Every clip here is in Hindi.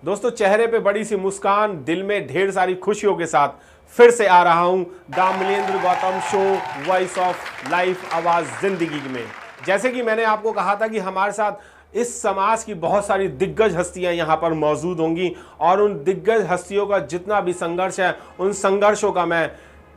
दोस्तों, चेहरे पे बड़ी सी मुस्कान, दिल में ढेर सारी खुशियों के साथ फिर से आ रहा हूं Damlendra Gautam show voice of life, आवाज जिंदगी में। जैसे कि मैंने आपको कहा था कि हमारे साथ इस समाज की बहुत सारी दिग्गज हस्तियां यहां पर मौजूद होंगी और उन दिग्गज हस्तियों का जितना भी संघर्ष है, उन संघर्षों का मैं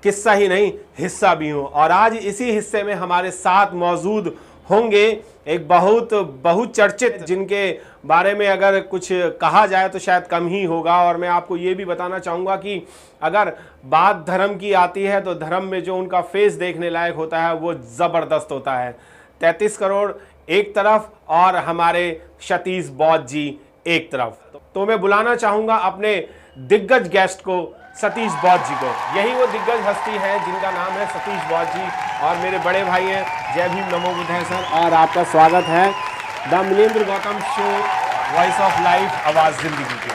किस्सा ही नहीं हिस्सा भी हूं। और आज इसी हिस्से में हमारे साथ मौजूद होंगे एक बहुत बहुचर्चित, जिनके बारे में अगर कुछ कहा जाए तो शायद कम ही होगा। और मैं आपको ये भी बताना चाहूँगा कि अगर बात धर्म की आती है तो धर्म में जो उनका फेस देखने लायक होता है वो ज़बरदस्त होता है। 33 करोड़ एक तरफ और हमारे सतीश बौद्ध जी एक तरफ। तो मैं बुलाना चाहूँगा अपने दिग्गज गेस्ट को, सतीश बौद्ध जी को। यही वो दिग्गज हस्ती है जिनका नाम है सतीश बौद्ध जी और मेरे बड़े भाई हैं। जय भीम, नमो बुद्धाय सर, और आपका स्वागत है Damlendra Gautam show voice of life, आवाज़ जिंदगी की।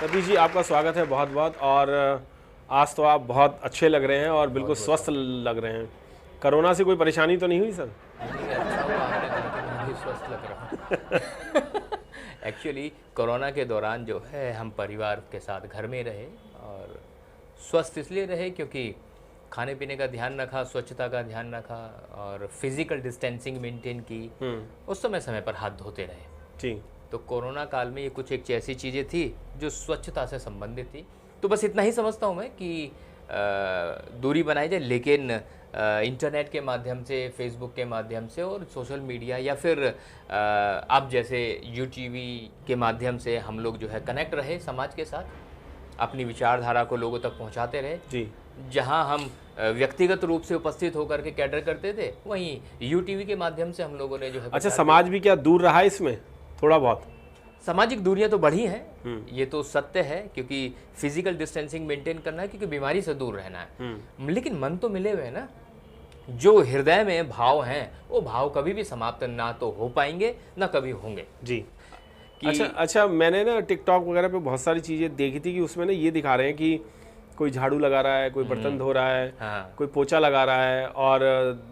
सतीश जी, आपका स्वागत है बहुत बहुत। और आज तो आप बहुत अच्छे लग रहे हैं और बिल्कुल स्वस्थ लग रहे हैं। कोरोना से कोई परेशानी तो नहीं हुई सर? स्वस्थ लग रहा हूँ। एक्चुअली कोरोना के दौरान जो है हम परिवार के साथ घर में रहे और स्वस्थ इसलिए रहे क्योंकि खाने पीने का ध्यान रखा, स्वच्छता का ध्यान रखा और फिजिकल डिस्टेंसिंग मेंटेन की। उस समय पर हाथ धोते रहे जी। तो कोरोना काल में ये कुछ एक ऐसी चीज़ें थी जो स्वच्छता से संबंधित थी। तो बस इतना ही समझता हूँ मैं कि दूरी बनाई जाए, लेकिन इंटरनेट के माध्यम से, फेसबुक के माध्यम से और सोशल मीडिया या फिर आप जैसे यूटीवी के माध्यम से हम लोग जो है कनेक्ट रहे समाज के साथ, अपनी विचारधारा को लोगों तक पहुंचाते रहे जी। जहां हम व्यक्तिगत रूप से उपस्थित होकर के कैडर करते थे, वहीं यूटीवी के माध्यम से हम लोगों ने जो है। अच्छा, समाज भी क्या दूर रहा है इसमें? थोड़ा बहुत सामाजिक दूरियां तो बढ़ी हैं, ये तो सत्य है, क्योंकि फिजिकल डिस्टेंसिंग मेंटेन करना है, क्योंकि बीमारी से दूर रहना है। लेकिन मन तो मिले हुए हैं ना, जो हृदय में भाव हैं वो भाव कभी भी समाप्त ना तो हो पाएंगे ना कभी होंगे जी। अच्छा, मैंने ना टिकटॉक वगैरह पे बहुत सारी चीज़ें देखी थी कि उसमें ना ये दिखा रहे हैं कि कोई झाड़ू लगा रहा है, कोई बर्तन धो रहा है, कोई पोछा लगा रहा है और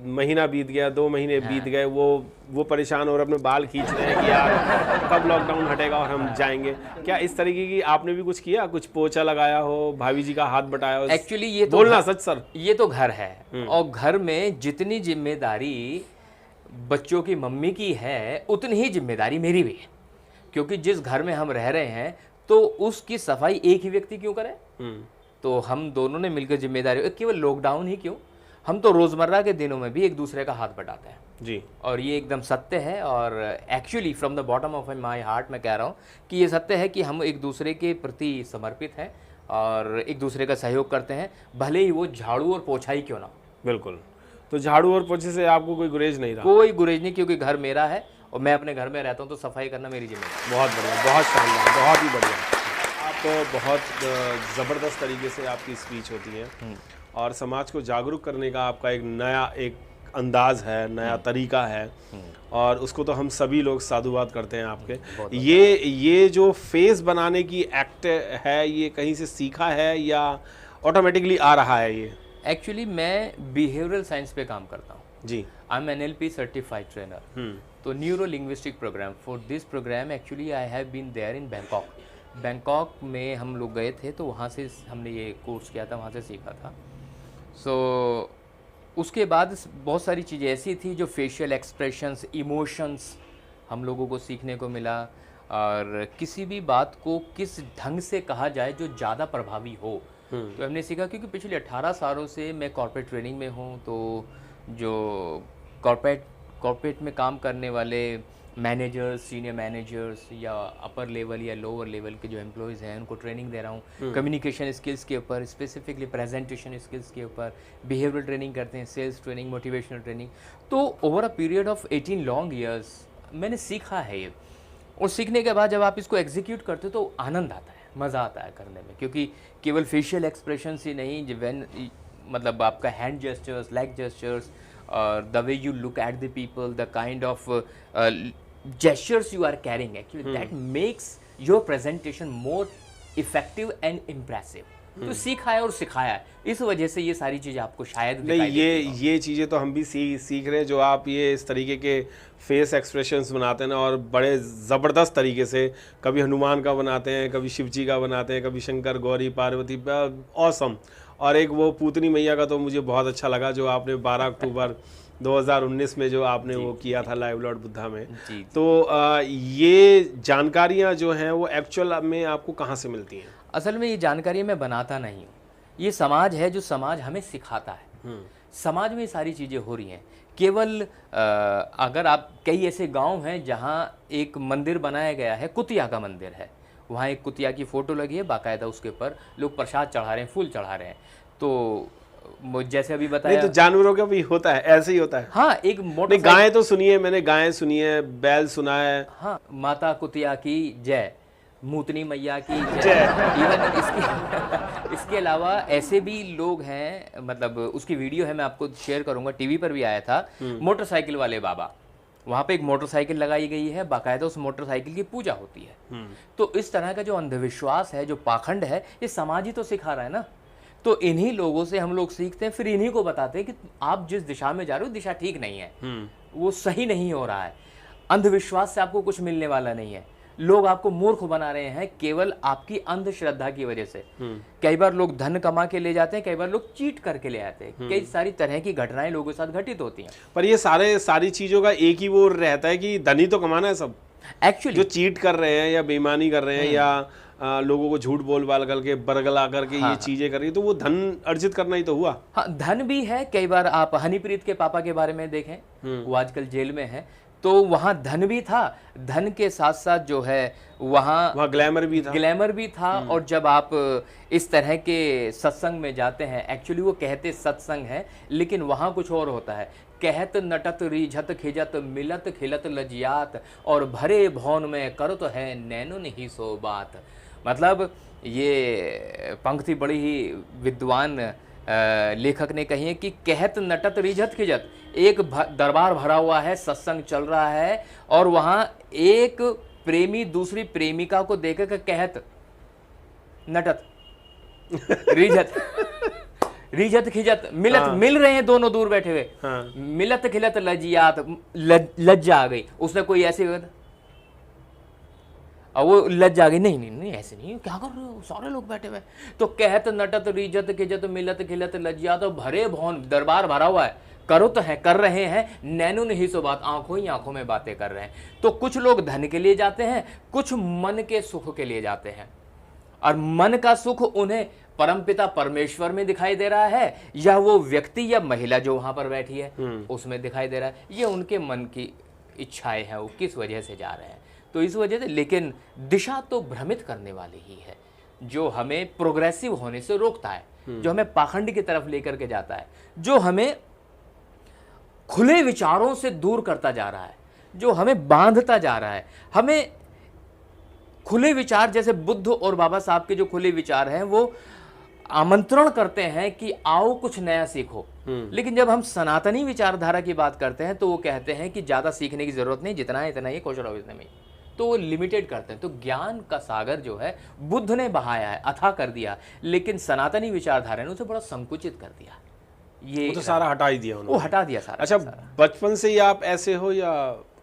महीना बीत गया, 2 महीने बीत गए, वो परेशान हो रहे, अपने बाल खींच रहे हैं कि यार कब लॉकडाउन हटेगा और हम जाएंगे। क्या इस तरीके की आपने भी कुछ किया, कुछ पोछा लगाया हो, भाभी जी का हाथ बटाया हो? एक्चुअली ये तो बोलना सच सर, ये तो घर है और घर में जितनी जिम्मेदारी बच्चों की मम्मी की है उतनी ही जिम्मेदारी मेरी भी है, क्योंकि जिस घर में हम रह रहे हैं तो उसकी सफाई एक ही व्यक्ति क्यों करे? तो हम दोनों ने मिलकर जिम्मेदारी, केवल लॉकडाउन ही क्यों, हम तो रोजमर्रा के दिनों में भी एक दूसरे का हाथ बटाते हैं जी। और ये एकदम सत्य है और actually from the bottom of my heart मैं कह रहा हूँ कि ये सत्य है कि हम एक दूसरे के प्रति समर्पित हैं और एक दूसरे का सहयोग करते हैं, भले ही वो झाड़ू और पोछा ही क्यों ना। बिल्कुल। तो झाड़ू और पोछे से आपको कोई गुरेज नहीं रहा? कोई गुरेज नहीं, क्योंकि घर मेरा है और मैं अपने घर में रहता हूँ, तो सफाई करना मेरी जिम्मेदारी। बहुत बढ़िया, बहुत शानदार, बहुत ही बढ़िया। तो बहुत ज़बरदस्त तरीके से आपकी स्पीच होती है और समाज को जागरूक करने का आपका एक नया अंदाज है, नया तरीका है और उसको तो हम सभी लोग साधुवाद करते हैं आपके। ये जो फेस बनाने की एक्ट है, ये कहीं से सीखा है या ऑटोमेटिकली आ रहा है? ये एक्चुअली मैं बिहेवियरल साइंस पे काम करता हूँ जी। I am NLP certified trainer. तो neuro linguistic program, for this program actually I have been there in Bangkok में हम लोग गए थे, तो वहाँ से हमने ये कोर्स किया था, वहाँ से सीखा था। सो उसके बाद बहुत सारी चीज़ें ऐसी थी जो फेशियल एक्सप्रेशंस, इमोशंस हम लोगों को सीखने को मिला और किसी भी बात को किस ढंग से कहा जाए जो ज़्यादा प्रभावी हो, तो हमने सीखा। क्योंकि पिछले 18 सालों से मैं कॉर्पोरेट ट्रेनिंग में हूँ, तो जो कॉर्पोरेट में काम करने वाले मैनेजर्स, सीनियर मैनेजर्स या अपर लेवल या लोअर लेवल के जो एम्प्लॉयज़ हैं उनको ट्रेनिंग दे रहा हूँ कम्युनिकेशन स्किल्स के ऊपर, स्पेसिफिकली प्रेजेंटेशन स्किल्स के ऊपर, बिहेवियर ट्रेनिंग करते हैं, सेल्स ट्रेनिंग, मोटिवेशनल ट्रेनिंग। तो over a period of 18 long years मैंने सीखा है ये, और सीखने के बाद जब आप इसको एग्जीक्यूट करते हो तो आनंद आता है, मज़ा आता है करने में, क्योंकि केवल फेशियल एक्सप्रेशन ही नहीं, मतलब आपका hand gestures, leg gestures, the way you look at the people, the kind of gestures you are carrying, actually that makes your presentation more effective and impressive. तो सीखा है और सिखाया है, इस वजह से ये सारी चीज़ें आपको शायद नहीं, दिखाई देती ये चीज़ें तो हम भी सीख रहे हैं, जो आप ये इस तरीके के फेस एक्सप्रेशंस बनाते हैं ना, और बड़े ज़बरदस्त तरीके से, कभी हनुमान का बनाते हैं, कभी शिव जी का बनाते हैं, कभी शंकर गौरी पार्वती, ऑसम। और एक वो पूतनी मैया का तो मुझे बहुत अच्छा लगा, जो आपने 12 अक्टूबर 2019 में जो आपने वो किया था लाइव लॉर्ड बुद्धा में। जी। तो ये जानकारियाँ जो हैं वो एक्चुअल में आपको कहाँ से मिलती हैं? असल में ये जानकारी मैं बनाता नहीं हूँ, ये समाज है जो समाज हमें सिखाता है। समाज में ये सारी चीज़ें हो रही हैं। केवल अगर आप, कई ऐसे गांव हैं जहां एक मंदिर बनाया गया है, कुतिया का मंदिर है, वहाँ एक कुतिया की फ़ोटो लगी है, बाकायदा उसके ऊपर लोग प्रसाद चढ़ा रहे हैं, फूल चढ़ा रहे हैं। तो जैसे अभी बताया, नहीं तो जानवरों का भी होता है, ऐसे ही होता है। हाँ, एक मोटर गायें तो सुनी है मैंने, गायें सुनी है, बैल सुना है। हाँ, माता कुतिया की जय, मूतनी मैया की जय। इवन इसके अलावा ऐसे भी लोग हैं, मतलब उसकी वीडियो है, मैं आपको शेयर करूंगा, टीवी पर भी आया था, मोटरसाइकिल वाले बाबा। वहाँ पे एक मोटरसाइकिल लगाई गई है, बाकायदा उस मोटरसाइकिल की पूजा होती है। तो इस तरह का जो अंधविश्वास है, जो पाखंड है, ये समाज ही तो सिखा रहा है ना। तो इन्हीं लोगों से हम लोग सीखते हैं, फिर इन्हीं को बताते हैं कि आप जिस दिशा में जा रहे हो, दिशा ठीक नहीं है, वो सही नहीं हो रहा है। अंधविश्वास से आपको कुछ मिलने वाला नहीं है। लोग आपको मूर्ख बना रहे हैं केवल आपकी अंधश्रद्धा की वजह से। कई बार लोग धन कमा के ले जाते हैं, कई बार लोग चीट करके ले आते हैं। कई सारी तरह की घटनाएं लोगों के साथ घटित होती हैं। पर ये सारी चीजों का एक ही वो रहता है कि धन ही तो कमाना है सब। एक्चुअली जो चीट कर रहे हैं या बेईमानी कर रहे हैं या लोगों को झूठ बोल बाल करके बरगला करके ये चीजें कर रही है, तो वो धन अर्जित करना ही तो हुआ। हाँ, धन भी है। कई बार आप हनीप्रीत के पापा के बारे में देखें, वो आजकल जेल में है, तो वहाँ धन भी था, धन के साथ साथ जो है वहाँ ग्लैमर भी था। और जब आप इस तरह के सत्संग में जाते हैं, एक्चुअली वो कहते सत्संग है, लेकिन वहाँ कुछ और होता है। कहत नटत रीझत खिजत मिलत खिलत लजियात, और भरे भवन में करत है नैनो नहीं सो बात। मतलब ये पंक्ति बड़ी ही विद्वान लेखक ने कही है कि कहत नटत रिझत खिजत, एक दरबार भरा हुआ है, सत्संग चल रहा है, और वहां एक प्रेमी दूसरी प्रेमिका को देखकर कहत नटत रिझत रिझत खिजत मिलत, मिल रहे हैं दोनों दूर बैठे हुए, मिलत खिलत लजियात, लज्जा आ गई। उसने कोई ऐसे, और वो लज्जा आ गई, नहीं नहीं नहीं ऐसे नहीं, क्या कर रहे हो, सारे लोग बैठे हुए। तो कहत नटत रिजत खिजत मिलत खिलत लज्जा, तो भरे भवन, दरबार भरा हुआ है, करो तो है, कर रहे हैं, नैनो नहीं सो बात, आंखों ही आंखों में बातें कर रहे हैं। तो कुछ लोग धन के लिए जाते हैं, कुछ मन के सुख के लिए जाते हैं, और मन का सुख उन्हें परमपिता परमेश्वर में दिखाई दे रहा है, या वो व्यक्ति या महिला जो वहां पर बैठी है उसमें दिखाई दे रहा है। ये उनके मन की इच्छाएं हैं, वो किस वजह से जा रहे हैं। तो इस वजह से, लेकिन दिशा तो भ्रमित करने वाली ही है, जो हमें प्रोग्रेसिव होने से रोकता है, जो हमें पाखंड की तरफ लेकर के जाता है, जो हमें खुले विचारों से दूर करता जा रहा है, जो हमें बांधता जा रहा है। हमें खुले विचार, जैसे बुद्ध और बाबा साहब के जो खुले विचार हैं, वो आमंत्रण करते हैं कि आओ कुछ नया सीखो। लेकिन जब हम सनातनी विचारधारा की बात करते हैं, तो वो कहते हैं कि ज्यादा सीखने की जरूरत नहीं, जितना है इतना ही खुश रहो इसमें में। तो वो लिमिटेड करते हैं। तो ज्ञान का सागर जो है बुद्ध ने बहाया है, अथाह कर दिया, लेकिन सनातनी विचारधारा ने उसे बड़ा संकुचित कर दिया। ये वो तो सारा हटा ही दिया उन्होंने। वो हटा दिया सारा। अच्छा, बचपन से ही आप ऐसे हो या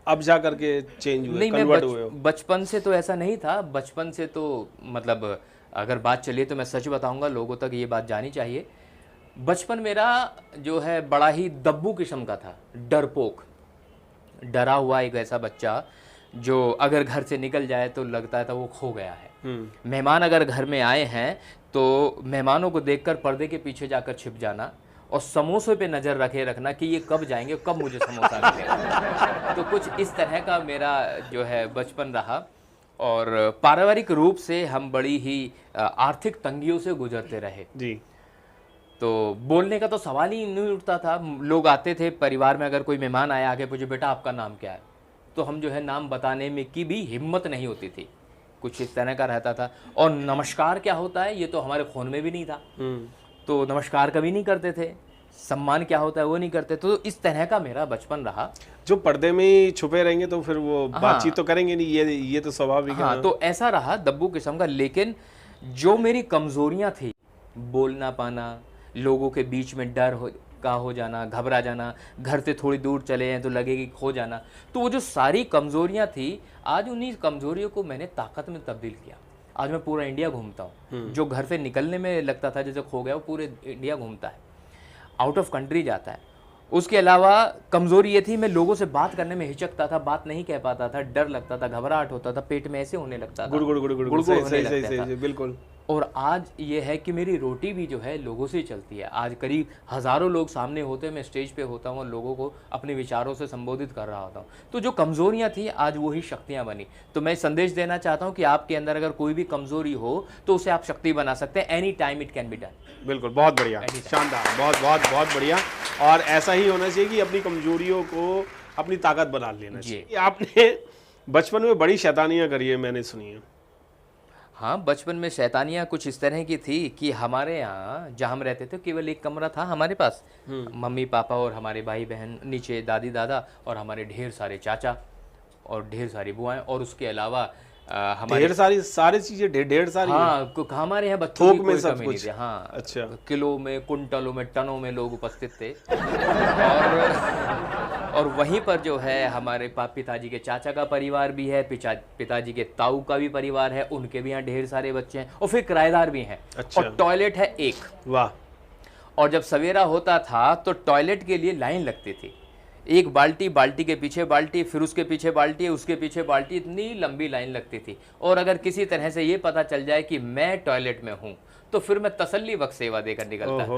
अब जा करके चेंज हुए, कन्वर्ट हुए हो? बचपन से तो ऐसा नहीं था। बचपन से तो मतलब अगर बात चलिए तो मैं सच बताऊंगा, लोगों तक ये बात जानी चाहिए। बचपन मेरा जो है बड़ा ही दब्बू किस्म का था, डरपोक, डरा हुआ एक ऐसा बच्चा जो अगर घर से निकल जाए तो लगता था वो खो गया है। मेहमान अगर घर में आए हैं तो मेहमानों को देखकर पर्दे के पीछे जाकर छिप जाना, और समोसे पे नज़र रखना कि ये कब जाएंगे, कब मुझे समोसा मिलेगा। तो कुछ इस तरह का मेरा जो है बचपन रहा, और पारिवारिक रूप से हम बड़ी ही आर्थिक तंगियों से गुजरते रहे जी। तो बोलने का तो सवाल ही नहीं उठता था। लोग आते थे परिवार में, अगर कोई मेहमान आया आके पूछे बेटा आपका नाम क्या है, तो हम जो है नाम बताने में की भी हिम्मत नहीं होती थी। कुछ इस तरह का रहता था। और नमस्कार क्या होता है ये तो हमारे खून में भी नहीं था, तो नमस्कार कभी नहीं करते थे। सम्मान क्या होता है वो नहीं करते। तो इस तरह का मेरा बचपन रहा। जो पर्दे में ही छुपे रहेंगे तो फिर वो बातचीत तो करेंगे नहीं, ये तो स्वाभाविक है। हाँ, तो ऐसा रहा दब्बू किस्म का। लेकिन जो मेरी कमजोरियां थी बोल ना पाना, लोगों के बीच में डर हो जाना, घबरा जाना, घर से थोड़ी दूर चले हैं तो लगे कि खो जाना। तो वो जो सारी कमज़ोरियाँ थी, आज उन्हीं कमज़ोरियों को मैंने ताकत में तब्दील किया। आज मैं पूरा इंडिया घूमता हूँ। जो घर से निकलने में लगता था जैसे खो गया, वो पूरे इंडिया घूमता है, आउट ऑफ कंट्री जाता है। उसके अलावा कमज़ोरी ये थी, मैं लोगों से बात करने में हिचकता था, बात नहीं कह पाता था, डर लगता था, घबराहट होता था, पेट में ऐसे होने लगता था, गुड़गुड़ होने लगता था। बिल्कुल। और आज ये है कि मेरी रोटी भी जो है लोगों से ही चलती है। आज करीब हज़ारों लोग सामने होते हैं, मैं स्टेज पे होता हूँ और लोगों को अपने विचारों से संबोधित कर रहा होता हूँ। तो जो कमज़ोरियाँ थी आज वही शक्तियाँ बनी। तो मैं संदेश देना चाहता हूँ कि आपके अंदर अगर कोई भी कमज़ोरी हो तो उसे आप शक्ति बना सकते हैं। Any time it can be done. बिल्कुल, बहुत बढ़िया, शानदार, बहुत बहुत बहुत बढ़िया। और ऐसा ही होना चाहिए कि अपनी कमजोरियों को अपनी ताकत बना लेना चाहिए। आपने बचपन में बड़ी शैतानियां करी है, मैंने सुनी है। हाँ, बचपन में शैतानियाँ कुछ इस तरह की थी कि हमारे यहाँ जहाँ हम रहते थे केवल एक कमरा था हमारे पास। मम्मी पापा और हमारे भाई बहन, नीचे दादी दादा और हमारे ढेर सारे चाचा और ढेर सारी बुआएं, और उसके अलावा हमारे ढेर सारी चीजें, ढेर सारी। हाँ, हमारे यहाँ बच्चों की कोई सब कमी कुछ। नहीं थी। हाँ, अच्छा। किलो में, कुंटलों में, टनों में लोग उपस्थित थे। और वहीं पर जो है हमारे पिताजी के चाचा का परिवार भी है, पिताजी के ताऊ का भी परिवार है, उनके भी यहाँ ढेर सारे बच्चे हैं और फिर किराएदार भी हैं। अच्छा। और टॉयलेट है एक। वाह। और जब सवेरा होता था तो टॉयलेट के लिए लाइन लगती थी। एक बाल्टी, बाल्टी के पीछे बाल्टी, फिर उसके पीछे बाल्टी, उसके पीछे बाल्टी, इतनी लंबी लाइन लगती थी। और अगर किसी तरह से ये पता चल जाए कि मैं टॉयलेट में हूँ तो फिर मैं तसल्ली बख्श सेवा देकर निकलता था।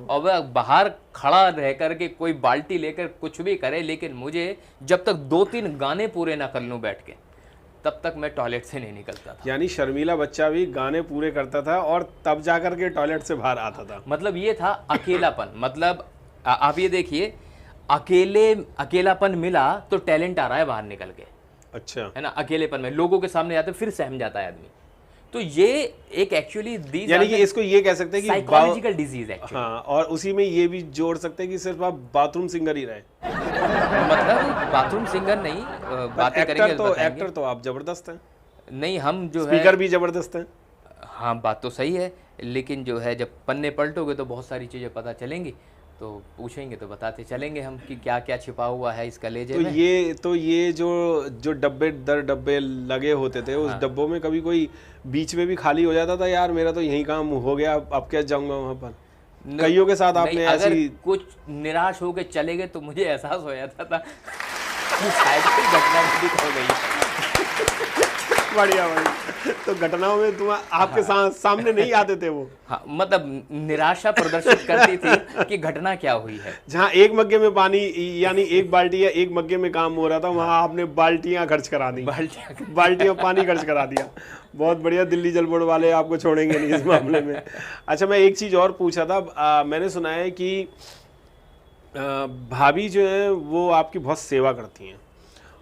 और वह बाहर खड़ा रह करके कोई बाल्टी लेकर कुछ भी करे, लेकिन मुझे जब तक 2-3 गाने पूरे ना कर लूँ बैठ के, तब तक मैं टॉयलेट से नहीं निकलता था। यानी शर्मीला बच्चा भी गाने पूरे करता था और तब जाकर के टॉयलेट से बाहर आता था। मतलब ये था अकेलापन। मतलब आप ये देखिए, अकेलापन मिला तो टैलेंट आ रहा है बाहर निकल के। अच्छा। है ना, अकेलेपन में लोगों के सामने जाते फिर सहम जाता है आदमी। तो ये एक एक्चुअली यानी कि इसको ये कह सकते हैं कि साइकोलॉजिकल डिजीज है। हाँ, और उसी में ये भी जोड़ सकते हैं कि सिर्फ आप बाथरूम सिंगर ही रहे। मतलब बाथरूम सिंगर नहीं, बातें करेंगे तो एक्टर तो आप जबरदस्त हैं। नहीं, हम जो है स्पीकर भी जबरदस्त हैं। हाँ, बात तो सही है, लेकिन जो है जब पन्ने पलटोगे तो बहुत सारी चीज़ें पता चलेंगी। तो पूछेंगे तो बताते चलेंगे हम कि क्या क्या छिपा हुआ है इस कलेजे में। तो ये जो डब्बे दर डब्बे लगे होते थे, उस डब्बों में कभी कोई बीच में भी खाली हो जाता था, यार मेरा तो यही काम हो गया, अब क्या जाऊंगा वहां पर? कईयों के साथ आपने अगर ऐसी कुछ निराश होकर चले गए तो मुझे एहसास हो जाता था कि शायद कोई घटना घटित हो गई। बढ़िया भाई। तो घटनाओं में तुम आपके सामने नहीं आते थे वो? हाँ, मतलब निराशा प्रदर्शित करती थी कि घटना क्या हुई है। जहाँ एक मग्गे में पानी, यानी एक बाल्टी या एक मग्गे में काम हो रहा था, वहाँ आपने बाल्टियाँ खर्च करा दी, बाल्टियाँ पानी खर्च करा दिया। बहुत बढ़िया। दिल्ली जल बोर्ड वाले आपको छोड़ेंगे नहीं इस मामले में। अच्छा, मैं एक चीज़ और पूछा था, मैंने सुना है कि भाभी जो है वो आपकी बहुत सेवा करती हैं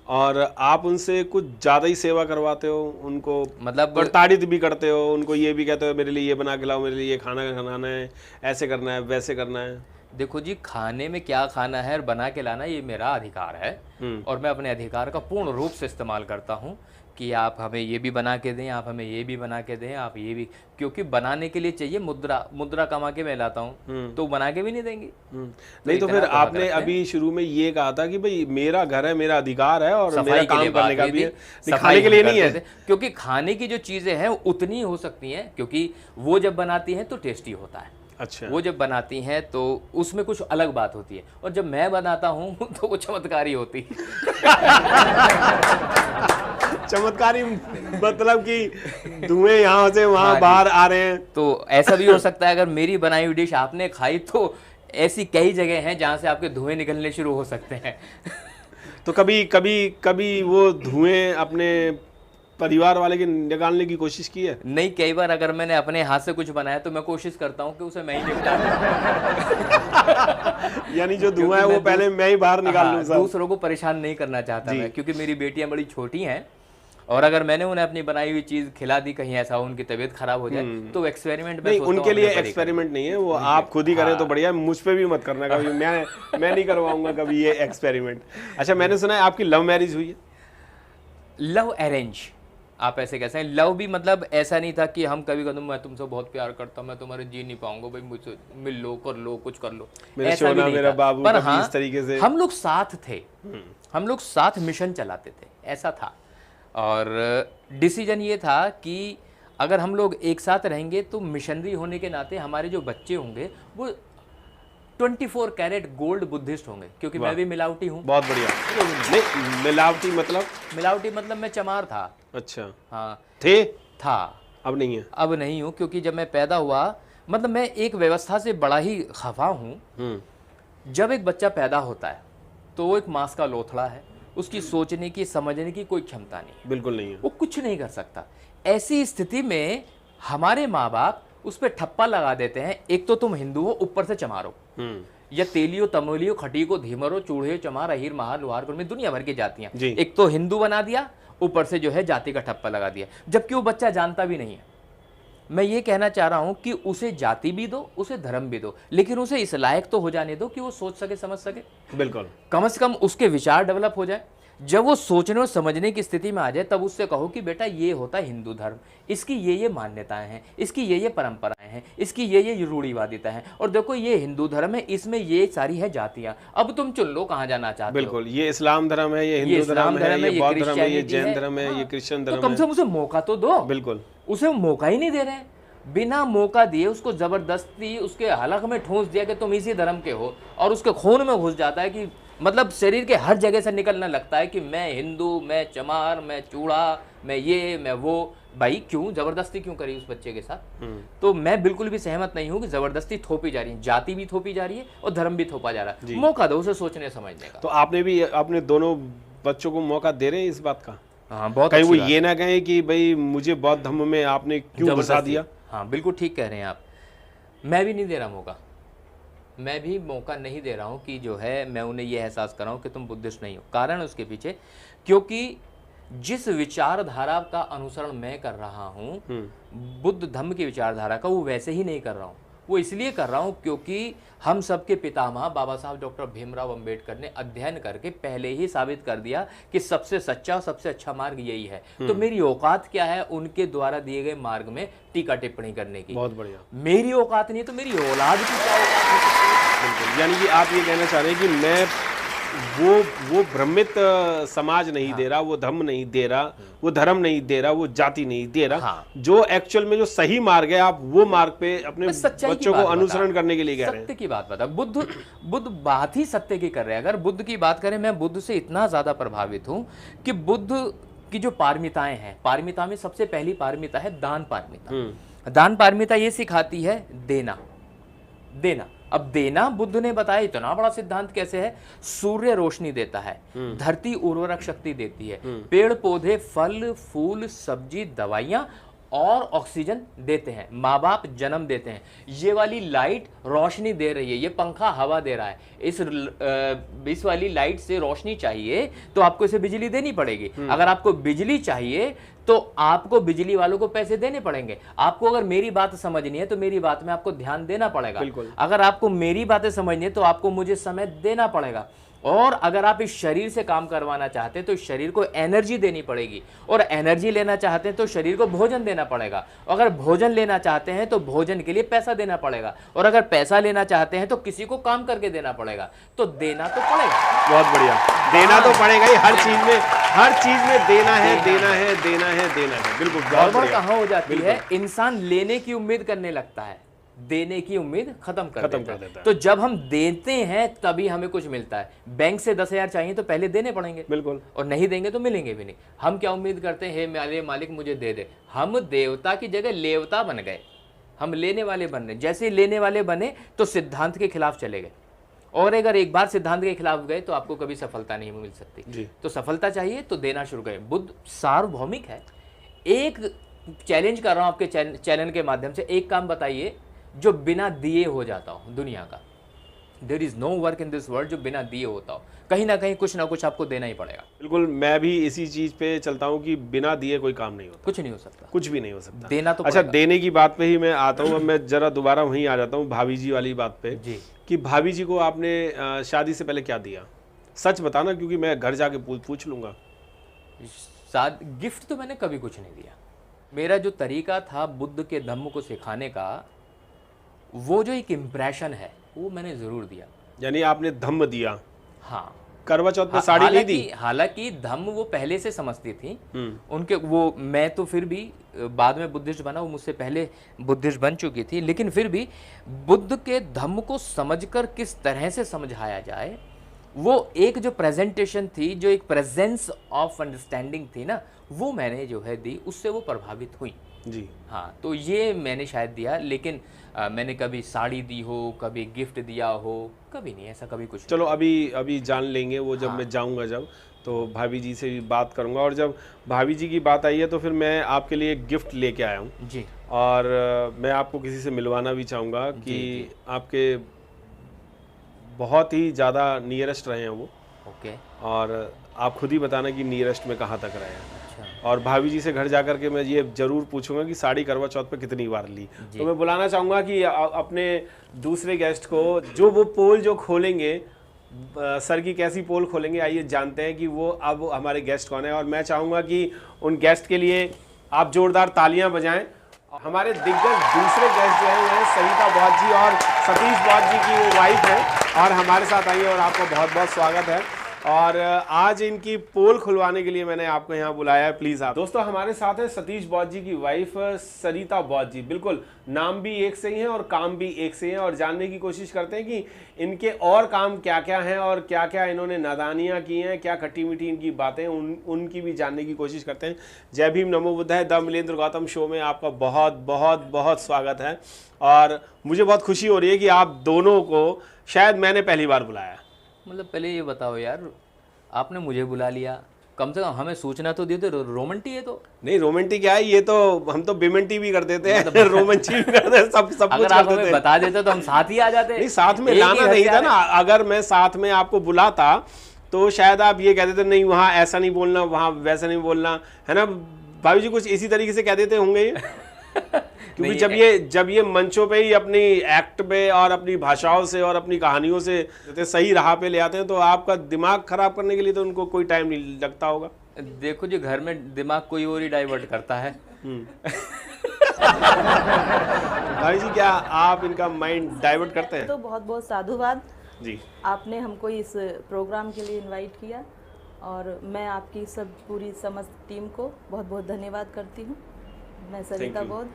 और आप उनसे कुछ ज़्यादा ही सेवा करवाते हो, उनको मतलब तारीफ भी करते हो, उनको ये भी कहते हो मेरे लिए ये बना के लाओ, मेरे लिए ये खाना खाना है, ऐसे करना है, वैसे करना है। देखो जी, खाने में क्या खाना है और बना के लाना ये मेरा अधिकार है और मैं अपने अधिकार का पूर्ण रूप से इस्तेमाल करता हूँ कि आप हमें ये भी बना के दें, आप हमें ये भी बना के दें, आप ये भी, क्योंकि बनाने के लिए चाहिए मुद्रा कमा के मैं लाता हूँ, तो बना के भी नहीं देंगे। नहीं तो फिर आपने अभी शुरू में ये कहा था कि भाई मेरा घर है, मेरा अधिकार है और मेरा काम करने का भी है, खाने के लिए नहीं है। क्योंकि खाने की जो चीज़ें हैं उतनी हो सकती हैं, क्योंकि वो जब बनाती हैं तो टेस्टी होता है। अच्छा। वो जब बनाती हैं तो उसमें कुछ अलग बात होती है, और जब मैं बनाता हूँ तो वो चमत्कारी होती है। चमत्कारी मतलब कि धुएं यहाँ से वहाँ बाहर आ रहे हैं। तो ऐसा भी हो सकता है, अगर मेरी बनाई हुई डिश आपने खाई तो ऐसी कई जगह हैं जहाँ से आपके धुएं निकलने शुरू हो सकते हैं। तो कभी वो धुएं अपने परिवार वाले के निकालने की कोशिश की है? नहीं, कई बार अगर मैंने अपने हाथ से कुछ बनाया तो मैं कोशिश करता हूँ कि उसे मैं ही निपटा दूं। यानी जो धुआं है वो पहले मैं ही बाहर निकाल लूं। दूसरों को परेशान नहीं करना चाहता मैं, क्योंकि मेरी बेटियां बड़ी छोटी हैं और अगर मैंने उन्हें अपनी बनाई हुई चीज खिला दी, कहीं ऐसा उनकी तबीयत खराब हो जाए तो एक्सपेरिमेंट में उनके लिए एक्सपेरिमेंट नहीं है, वो आप खुद ही करें तो बढ़िया, मुझ पे भी मत करना कभी। मैं नहीं करवाऊंगा कभी ये एक्सपेरिमेंट। अच्छा, मैंने सुना है आपकी लव मैरिज हुई है? लव अरेंज आप ऐसे कैसे हैं। लव भी मतलब ऐसा नहीं था कि हम कभी कहते मैं तुमसे बहुत प्यार करता हूँ, मैं तुम्हारे जी नहीं पाऊंगा भाई, मुझसे मिल लो, कर लो, कुछ कर लो, मेरा ऐसा भी सोना, नहीं मेरा था। बाबू, पर कभी हाँ, इस तरीके से हम लोग साथ थे, हम लोग साथ मिशन चलाते थे, ऐसा था। और डिसीजन ये था कि अगर हम लोग एक साथ रहेंगे तो मिशनरी होने के नाते हमारे जो बच्चे होंगे वो 24 कैरेट गोल्ड बुद्धिस्ट होंगे, क्योंकि मैं भी मिलावटी हूँ। बहुत बढ़िया। नहीं, मिलावटी मतलब? मिलावटी मतलब मैं चमार था। अच्छा, हाँ थे? था, अब नहीं है? अब नहीं हूँ, क्योंकि जब मैं पैदा हुआ, मतलब मैं एक व्यवस्था से बड़ा ही खफा हूँ। जब एक बच्चा पैदा होता है तो वो एक मांस का लोथड़ा है, उसकी सोचने की, समझने की कोई क्षमता नहीं है, बिल्कुल नहीं है। वो कुछ नहीं कर सकता। ऐसी स्थिति में हमारे माँ बाप उस पर ठप्पा लगा देते हैं, एक तो तुम हिंदू हो, ऊपर से चमारो, या तेलियो, तमोलियो, खटीको, धीमरो, चूड़े, चमार, अहीर, महार, लोहार, कुर्मी, दुनिया भर की जातियां, जी। एक तो हिंदू बना दिया, ऊपर से जो है जाति का ठप्पा लगा दिया, जबकि वो बच्चा जानता भी नहीं है। मैं ये कहना चाह रहा हूं कि उसे जाति भी दो, उसे धर्म भी दो, लेकिन उसे इस लायक तो हो जाने दो कि वो सोच सके, समझ सके। बिल्कुल। कम से कम उसके विचार डेवलप हो जाए। जब वो सोचने और समझने की स्थिति में आ जाए, तब उससे कहो कि बेटा ये होता है हिंदू धर्म, इसकी ये मान्यताएं हैं, इसकी ये परंपराएं हैं, इसकी ये रूढ़िवादिता है, और देखो ये हिंदू धर्म है, इसमें ये सारी है जातियां, अब तुम चुन लो कहाँ जाना चाहते हो। बिल्कुल, ये इस्लाम धर्म है, ये हिंदू धर्म है, ये बौद्ध धर्म है, ये जैन धर्म है, ये क्रिश्चियन धर्म है। तो कम से कम उसे मौका तो दो। बिल्कुल, उसे मौका ही नहीं दे रहे हैं। बिना मौका दिए उसको जबरदस्ती उसके हलक में ठूंस दिया कि तुम इसी धर्म के हो, और उसके खून में घुस जाता है कि मतलब शरीर के हर जगह से निकलने लगता है कि मैं हिंदू, मैं चमार, मैं चूड़ा, मैं ये, मैं वो। भाई क्यों जबरदस्ती क्यों करी उस बच्चे के साथ? तो मैं बिल्कुल भी सहमत नहीं हूं कि जबरदस्ती थोपी जा रही है, जाति भी थोपी जा रही है और धर्म भी थोपा जा रहा है। मौका दो उसे सोचने समझने का। तो आपने भी अपने दोनों बच्चों को मौका दे रहे हैं इस बात का? हाँ, बहुत कहीं वो अच्छी बात। ये ना कहें कि भाई मुझे बौद्ध धर्म में आपने क्यों घुसा दिया? हाँ बिल्कुल ठीक कह रहे हैं आप। मैं भी नहीं दे रहा मौका, मैं भी मौका नहीं दे रहा हूँ कि जो है मैं उन्हें ये एहसास कर रहा हूँ कि तुम बुद्धिस्ट नहीं हो। कारण उसके पीछे, क्योंकि जिस विचारधारा का अनुसरण मैं कर रहा हूँ, बुद्ध धम्म की विचारधारा का, वो वैसे ही नहीं कर रहा हूँ। वो इसलिए कर रहा हूँ क्योंकि हम सबके पितामह बाबा साहब डॉक्टर भीमराव अंबेडकर ने अध्ययन करके पहले ही साबित कर दिया कि सबसे सच्चा और सबसे अच्छा मार्ग यही है। तो मेरी औकात क्या है उनके द्वारा दिए गए मार्ग में टीका टिप्पणी करने की? बहुत बढ़िया। मेरी औकात नहीं तो मेरी औलाद की क्या औकात हो सकती है? बिल्कुल, यानी कि आप ये कहना चाह रहे हैं कि मैं वो भ्रमित समाज नहीं दे रहा, वो धर्म नहीं दे रहा, वो धर्म नहीं दे रहा, वो जाति नहीं दे रहा। हाँ। जो एक्चुअल में जो सही मार्ग है, आप वो मार्ग पे अपने बच्चों को अनुसरण करने के लिए कह रहे हैं। सत्य की बात बता। बुद्ध बात ही सत्य की कर रहे हैं। अगर बुद्ध की बात करें, मैं बुद्ध से इतना ज्यादा प्रभावित हूं कि बुद्ध की जो पारमिताएं हैं, पारमिता में सबसे पहली पारमिता है दान पारमिता। दान पारमिता ये सिखाती है देना, देना। अब देना बुद्ध ने बताया, इतना बड़ा सिद्धांत कैसे है। सूर्य रोशनी देता है, धरती उर्वरक शक्ति देती है, पेड़ पौधे फल फूल सब्जी दवाइयां और ऑक्सीजन देते हैं, माँ बाप जन्म देते हैं, ये वाली लाइट रोशनी दे रही है, ये पंखा हवा दे रहा है। इस वाली लाइट से रोशनी चाहिए तो आपको इसे बिजली देनी पड़ेगी। अगर आपको बिजली चाहिए तो आपको बिजली वालों को पैसे देने पड़ेंगे। आपको अगर मेरी बात समझनी है तो मेरी बात में आपको ध्यान देना पड़ेगा। अगर आपको मेरी बातें समझनी है तो आपको मुझे समय देना पड़ेगा। और अगर आप इस शरीर से काम करवाना चाहते हैं तो इस शरीर को एनर्जी देनी पड़ेगी, और एनर्जी लेना चाहते हैं तो शरीर को भोजन देना पड़ेगा, और अगर भोजन लेना चाहते हैं तो भोजन के लिए पैसा देना पड़ेगा, और अगर पैसा लेना चाहते हैं तो किसी को काम करके देना पड़ेगा। तो देना तो पड़ेगा। बहुत बढ़िया, देना तो पड़ेगा ही। हर चीज में, हर चीज में देना है, देना है, देना है, देना है। बिल्कुल। गड़बड़ कहाँ हो जाती है, इंसान लेने की उम्मीद करने लगता है, देने की उम्मीद खत्म कर देता है। तो जब हम देते हैं तभी हमें कुछ मिलता है। बैंक से 10,000 चाहिए तो पहले देने पड़ेंगे, बिल्कुल, और नहीं देंगे तो मिलेंगे भी नहीं। हम क्या उम्मीद करते हैं, हे मेरे मालिक मुझे दे दे। हम देवता की जगह लेवता बन गए, हम लेने वाले बन रहे। जैसे लेने वाले बने तो सिद्धांत के खिलाफ चले गए, और अगर एक बार सिद्धांत के खिलाफ गए तो आपको कभी सफलता नहीं मिल सकती। तो सफलता चाहिए तो देना शुरू करें। बुद्ध सार्वभौमिक है। एक चैलेंज कर रहा हूं आपके चैनल के माध्यम से, एक काम बताइए जो बिना दिए हो जाता हो दुनिया का। There is no work in this world जो बिना दिए होता हो। कहीं ना कहीं कुछ ना कुछ आपको देना ही पड़ेगा। बिल्कुल, मैं भी इसी चीज पे चलता हूँ कि बिना दिए कोई काम नहीं होता, कुछ नहीं हो सकता, कुछ भी नहीं हो सकता। देना तो अच्छा, देने की बात पे ही मैं आता हूँ। अब मैं जरा दोबारा वहीं आ जाता हूँ भाभी जी वाली बात पे जी। कि भाभी जी को आपने शादी से पहले क्या दिया? सच बताना, क्योंकि मैं घर जाके पूछ लूंगा। साथ गिफ्ट तो मैंने कभी कुछ नहीं दिया। मेरा जो तरीका था बुद्ध के धम्म को सिखाने का, वो जो एक इम्प्रेशन है वो मैंने ज़रूर दिया। यानी आपने धम्म दिया। हाँ, करवा चौथ पे साड़ी नहीं दी? हालांकि धम्म वो पहले से समझती थी उनके, वो मैं तो फिर भी बाद में बुद्धिस्ट बना, वो मुझसे पहले बुद्धिस्ट बन चुकी थी, लेकिन फिर भी बुद्ध के धम्म को समझकर किस तरह से समझाया जाए, वो एक जो प्रेजेंटेशन थी, जो एक प्रेजेंस ऑफ अंडरस्टैंडिंग थी ना, वो मैंने जो है दी, उससे वो प्रभावित हुई जी। हाँ, तो ये मैंने शायद दिया, लेकिन मैंने कभी साड़ी दी हो, कभी गिफ्ट दिया हो, कभी नहीं, ऐसा कभी कुछ चलो अभी जान लेंगे वो, जब मैं जाऊंगा जब, तो भाभी जी से भी बात करूंगा। और जब भाभी जी की बात आई है तो फिर मैं आपके लिए एक गिफ्ट लेके आया हूँ जी। और मैं आपको किसी से मिलवाना भी चाहूँगा कि आपके बहुत ही ज़्यादा नियरेस्ट रहे हैं वो। ओके। और आप खुद ही बताना कि नियरेस्ट में कहाँ तक रहे हैं। अच्छा। और भाभी जी से घर जा कर के मैं ये ज़रूर पूछूंगा कि साड़ी करवा चौथ पे कितनी बार ली। तो मैं बुलाना चाहूँगा कि अपने दूसरे गेस्ट को, जो वो पोल जो खोलेंगे, सर की कैसी पोल खोलेंगे, आइए जानते हैं कि वो अब हमारे गेस्ट कौन है। और मैं चाहूँगा कि उन गेस्ट के लिए आप जोरदार तालियां बजाएं। हमारे दिग्गज दूसरे गेस्ट जो हैं वो हैं सरिता बौद्ध जी और सतीश बौद्ध जी की वो वाइफ है और हमारे साथ आई है और आपका बहुत बहुत स्वागत है। और आज इनकी पोल खुलवाने के लिए मैंने आपको यहाँ बुलाया है। प्लीज़ आप दोस्तों, हमारे साथ है सतीश बौद्ध जी की वाइफ सरिता बौद्ध जी। बिल्कुल, नाम भी एक से ही है और काम भी एक से ही है। और जानने की कोशिश करते हैं कि इनके और काम क्या क्या हैं और क्या क्या इन्होंने नादानियाँ की हैं, क्या खट्टी मीठी इनकी बातें, उनकी भी जानने की कोशिश करते हैं। जय भीम, नमो बुद्धाय, द मिलिंद्र गौतम शो में आपका बहुत बहुत बहुत स्वागत है। और मुझे बहुत खुशी हो रही है कि आप दोनों को शायद मैंने पहली बार बुलाया। मतलब पहले ये बताओ यार, आपने मुझे बुला लिया, कम से कम हमें सूचना तो दिए थे। रोमांटिक है तो नहीं, रोमांटिक क्या है, ये तो हम तो बेमेंटी भी कर देते हैं, रोमांटिक भी कर देते हैं, सब कुछ अगर आप हमें बता देते तो हम साथ ही आ जाते। नहीं, साथ में लाना नहीं था ना। अगर मैं साथ में आपको बुलाता तो शायद आप ये कह देते नहीं वहाँ ऐसा नहीं बोलना, वहाँ वैसा नहीं बोलना, है ना भाभी जी? कुछ इसी तरीके से कह देते होंगे ये क्योंकि जब ये मंचों पे ही अपनी एक्ट पे और अपनी भाषाओं से और अपनी कहानियों से सही राह पे ले आते हैं, तो आपका दिमाग खराब करने के लिए तो उनको कोई टाइम नहीं लगता होगा। देखो जी, घर में दिमाग कोई और ही डाइवर्ट करता है। भाई जी, क्या आप इनका माइंड डाइवर्ट करते हैं? तो बहुत बहुत साधुवाद जी, आपने हमको इस प्रोग्राम के लिए इनवाइट किया और मैं आपकी सब पूरी समस्त टीम को बहुत बहुत धन्यवाद करती हूँ। मैं सरिता बौद्ध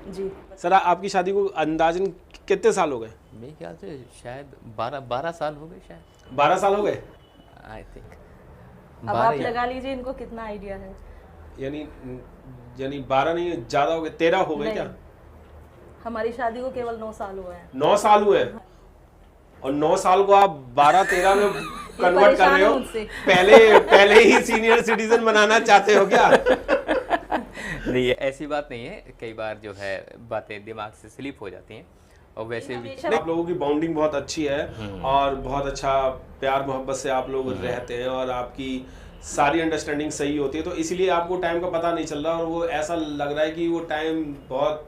जी। सर, आपकी शादी को अंदाजन कितने साल हो गए? मेरे ख्याल से शायद 12 साल हो गए, शायद 12 साल हो गए, आई थिंक। अब आप लगा लीजिए इनको कितना आइडिया है। यानी 12 नहीं, ज्यादा हो गए, 13 हो गए क्या? हमारी शादी को केवल 9 साल हुए हैं। 9 साल हुए हैं और 9 साल को आप 12-13 में कन्वर्ट कर रहे हो। पहले ही सीनियर सिटीजन बनाना चाहते हो क्या? नहीं, ऐसी बात नहीं है। कई बार जो है बातें दिमाग से स्लिप हो जाती हैं और वैसे भी आप लोगों की बॉन्डिंग बहुत अच्छी है और बहुत अच्छा प्यार मोहब्बत से आप लोग रहते हैं और आपकी सारी अंडरस्टैंडिंग सही होती है, तो इसीलिए आपको टाइम का पता नहीं चल रहा और वो ऐसा लग रहा है कि वो टाइम बहुत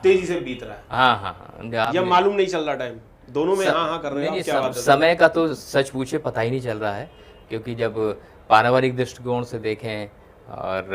तेजी से बीत रहा है। हाँ, या मालूम नहीं चल रहा टाइम, दोनों में हाँ कर रहे हैं। क्या बात है? समय का तो सच पूछे पता ही नहीं चल रहा है, क्योंकि जब पारिवारिक दृष्टिकोण से देखें और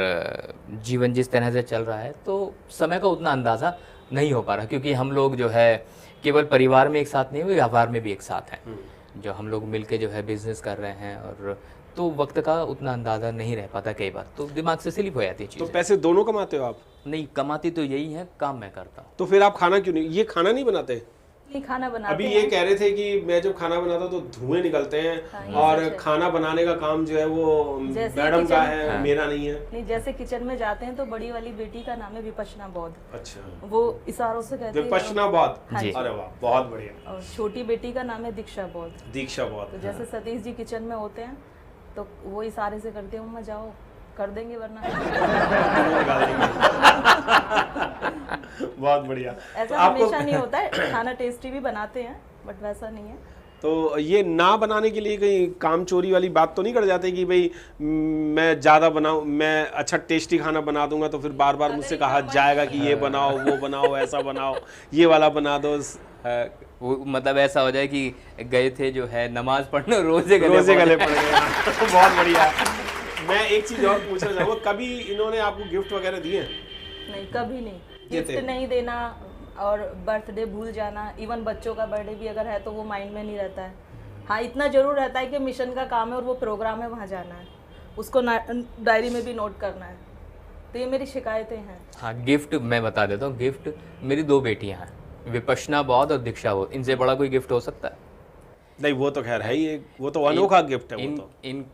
जीवन जिस तरह से चल रहा है तो समय का उतना अंदाज़ा नहीं हो पा रहा, क्योंकि हम लोग जो है केवल परिवार में एक साथ नहीं, व्यापार में भी एक साथ हैं। जो हम लोग मिलके जो है बिजनेस कर रहे हैं, और तो वक्त का उतना अंदाज़ा नहीं रह पाता, कई बार तो दिमाग से स्लिप हो जाती है चीज़। तो पैसे दोनों कमाते हो आप? नहीं, कमाती तो यही है, काम मैं करता हूँ। तो फिर आप खाना क्यों नहीं, ये खाना नहीं बनाते? नहीं, खाना बनाते अभी ये कह रहे थे कि मैं जब खाना बनाता हूँ तो धुएं निकलते हैं और खाना बनाने का काम जो है वो मैडम का है, मेरा नहीं है। नहीं, जैसे किचन में जाते हैं तो बड़ी वाली बेटी का नाम है विपश्यना बौद्ध। अच्छा, वो इशारों से कहते हैं विपश्यना बौद्ध। अरे वाह, बहुत बढ़िया। और छोटी बेटी का नाम है दीक्षा बौद्ध। दीक्षा बौद्ध। तो जैसे सतीश जी किचन में होते हैं तो वो इशारे से करते हैं, मम्मा जाओ कर देंगे वरना बहुत बढ़िया। ऐसा हमेशा नहीं होता है, खाना टेस्टी भी बनाते हैं बट वैसा नहीं है। तो ये ना बनाने के लिए कहीं काम चोरी वाली बात तो नहीं कर जाते कि भाई मैं ज़्यादा बनाऊँ, मैं अच्छा टेस्टी खाना बना दूंगा तो फिर बार बार मुझसे कहा जाएगा कि ये बनाओ, वो बनाओ, ऐसा बनाओ, ये वाला बना दो। वो मतलब ऐसा हो जाए कि गए थे जो है नमाज पढ़ने, रोजे गले पड़ गए। बहुत बढ़िया, मैं एक चीज और पूछना चाहूँगा, कभी इन्होंने आपको गिफ्ट वगैरह दिए हैं? नहीं, कभी नहीं। देते? गिफ्ट नहीं देना और बर्थडे भूल जाना, इवन बच्चों का बर्थडे भी अगर है तो वो माइंड में नहीं रहता है। हाँ, इतना जरूर रहता है कि मिशन का काम है और वो प्रोग्राम है, वहाँ जाना है, उसको डायरी में भी नोट करना है। तो ये मेरी शिकायतें हैं। हाँ, गिफ्ट मैं बता देता हूँ। गिफ्ट, मेरी 2 बेटियाँ हैं, विपशना बौद्ध और दीक्षा बौद्ध। इनसे बड़ा कोई गिफ्ट हो सकता है? नहीं, वो तो खैर है ही, वो तो अनोखा गिफ्ट है, वो तो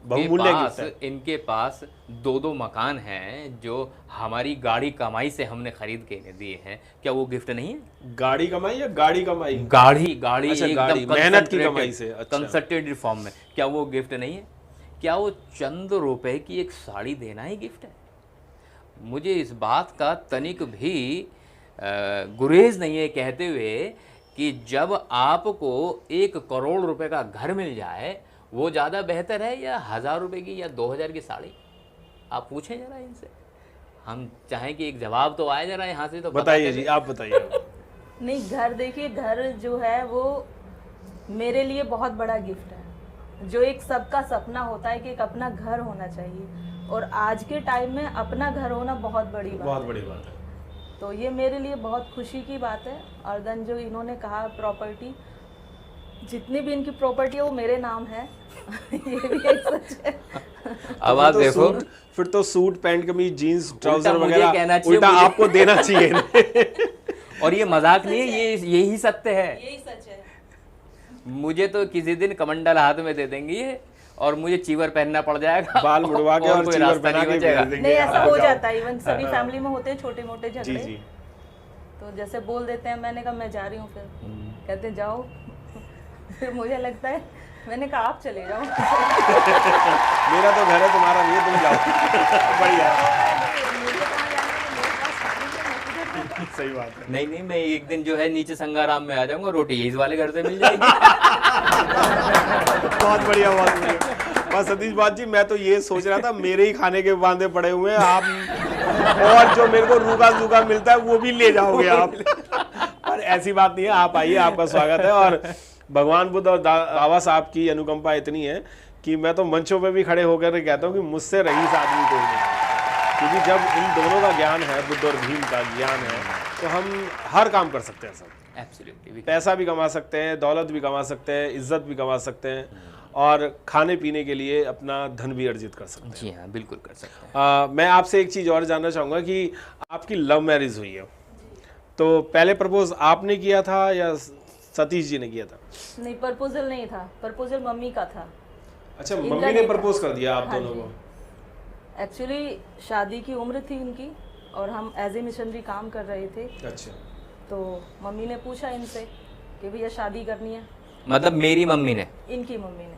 बहुमूल्य गिफ्ट है। इनके पास 2 मकान हैं जो हमारी गाड़ी कमाई से हमने खरीद के इन्हें दिए हैं। क्या वो गिफ्ट नहीं है? गाड़ी कमाई या गाड़ी कमाई? गाड़ी अच्छा, एकदम गाड़ी, मेहनत की कमाई से। अच्छा। कंसंट्रेटेड फॉर्म में। क्या वो गिफ्ट नहीं है? क्या वो चंद रुपए की एक साड़ी देना ही गिफ्ट है? मुझे इस बात का तनिक भी गुरेज नहीं है कहते हुए कि जब आपको 1 करोड़ रुपए का घर मिल जाए वो ज़्यादा बेहतर है या 1000 रुपये की या 2000 की साड़ी? आप पूछें जरा इनसे। हम चाहें कि एक जवाब तो आए जरा यहाँ से, तो बताइए जी, आप बताइए। नहीं, घर देखिए, घर जो है वो मेरे लिए बहुत बड़ा गिफ्ट है। जो एक सबका सपना होता है कि एक अपना घर होना चाहिए, और आज के टाइम में अपना घर होना बहुत बड़ी बात है। बहुत बड़ी बात है। तो ये मेरे लिए बहुत खुशी की बात है। और देन जो इन्होंने कहा प्रॉपर्टी, जितनी भी इनकी प्रॉपर्टी है वो मेरे नाम है। ये भी एक सच है। अब आप देखो, फिर तो सूट पैंट कमीज जीन्स ट्राउजर मुझे वगैरह कहना चाहिए, उल्टा मुझे- आपको देना चाहिए इन्हें। और ये मजाक नहीं है, ये यही सत्य है। यही सच है। मुझे तो किसी दिन कमंडल हाथ में दे देंगे ये, और मुझे चीवर पहनना पड़ जाएगा, बाल मुड़वा के और कोई चीवर रास्ता पहना नहीं के बचेगा। भेज देंगे। नहीं, ऐसा आ हो जाओ। जाता है। इवन सभी फैमिली में होते हैं छोटे मोटे जी झगड़े। जी। तो जैसे बोल देते हैं, मैंने कहा मैं जा रही हूँ, फिर कहते हैं जाओ। फिर मुझे लगता है, मैंने कहा आप चले जाओ। मेरा तो घर है, तुम्हारा नहीं है, तुम जाओ। बढ़िया। मुझे कहाँ जाना है, मेरे पास शादी है, मैं किधर सही बात है। नहीं, मैं एक दिन जो है नीचे संगाराम में आ जाऊंगा, रोटी इस वाले घर से मिल जाएगी। बहुत बढ़िया, बहुत बढ़िया। बस सतीश बात जी, मैं तो ये सोच रहा था मेरे ही खाने के बांधे पड़े हुए हैं आप, और जो मेरे को रूखा सूखा मिलता है वो भी ले जाओगे आप। पर ऐसी बात नहीं है, आप आइए, आपका स्वागत है। और भगवान बुद्ध और बाबा साहब की अनुकंपा इतनी है कि मैं तो मंचों पे भी खड़े होकर कहता हूँ कि मुझसे रईस आदमी कोई नहीं, क्योंकि जब इन दोनों का ज्ञान है, बुद्ध और भीम का ज्ञान है, तो हम हर काम कर सकते हैं सब। एब्सोल्युटली। पैसा भी कमा सकते हैं, दौलत भी कमा सकते हैं, इज्जत भी कमा सकते हैं, और खाने पीने के लिए अपना धन भी अर्जित कर सकते हैं। जी हाँ, बिल्कुल कर सकते हैं। मैं आपसे एक चीज़ और जानना चाहूँगा कि आपकी लव मैरिज हुई है, तो पहले प्रपोज आपने किया था या सतीश जी ने किया था? नहीं, प्रपोजल नहीं था, प्रपोजल मम्मी का था। अच्छा, इनका मम्मी ने नहीं था। प्रपोज कर दिया आप हाँ दोनों जी। को? एक्चुअली शादी की उम्र थी इनकी, और हम एज ए मिशनरी काम कर रहे थे। अच्छा। तो मम्मी ने पूछा इनसे कि भैया शादी करनी है। मतलब मेरी मम्मी ने? इनकी मम्मी ने।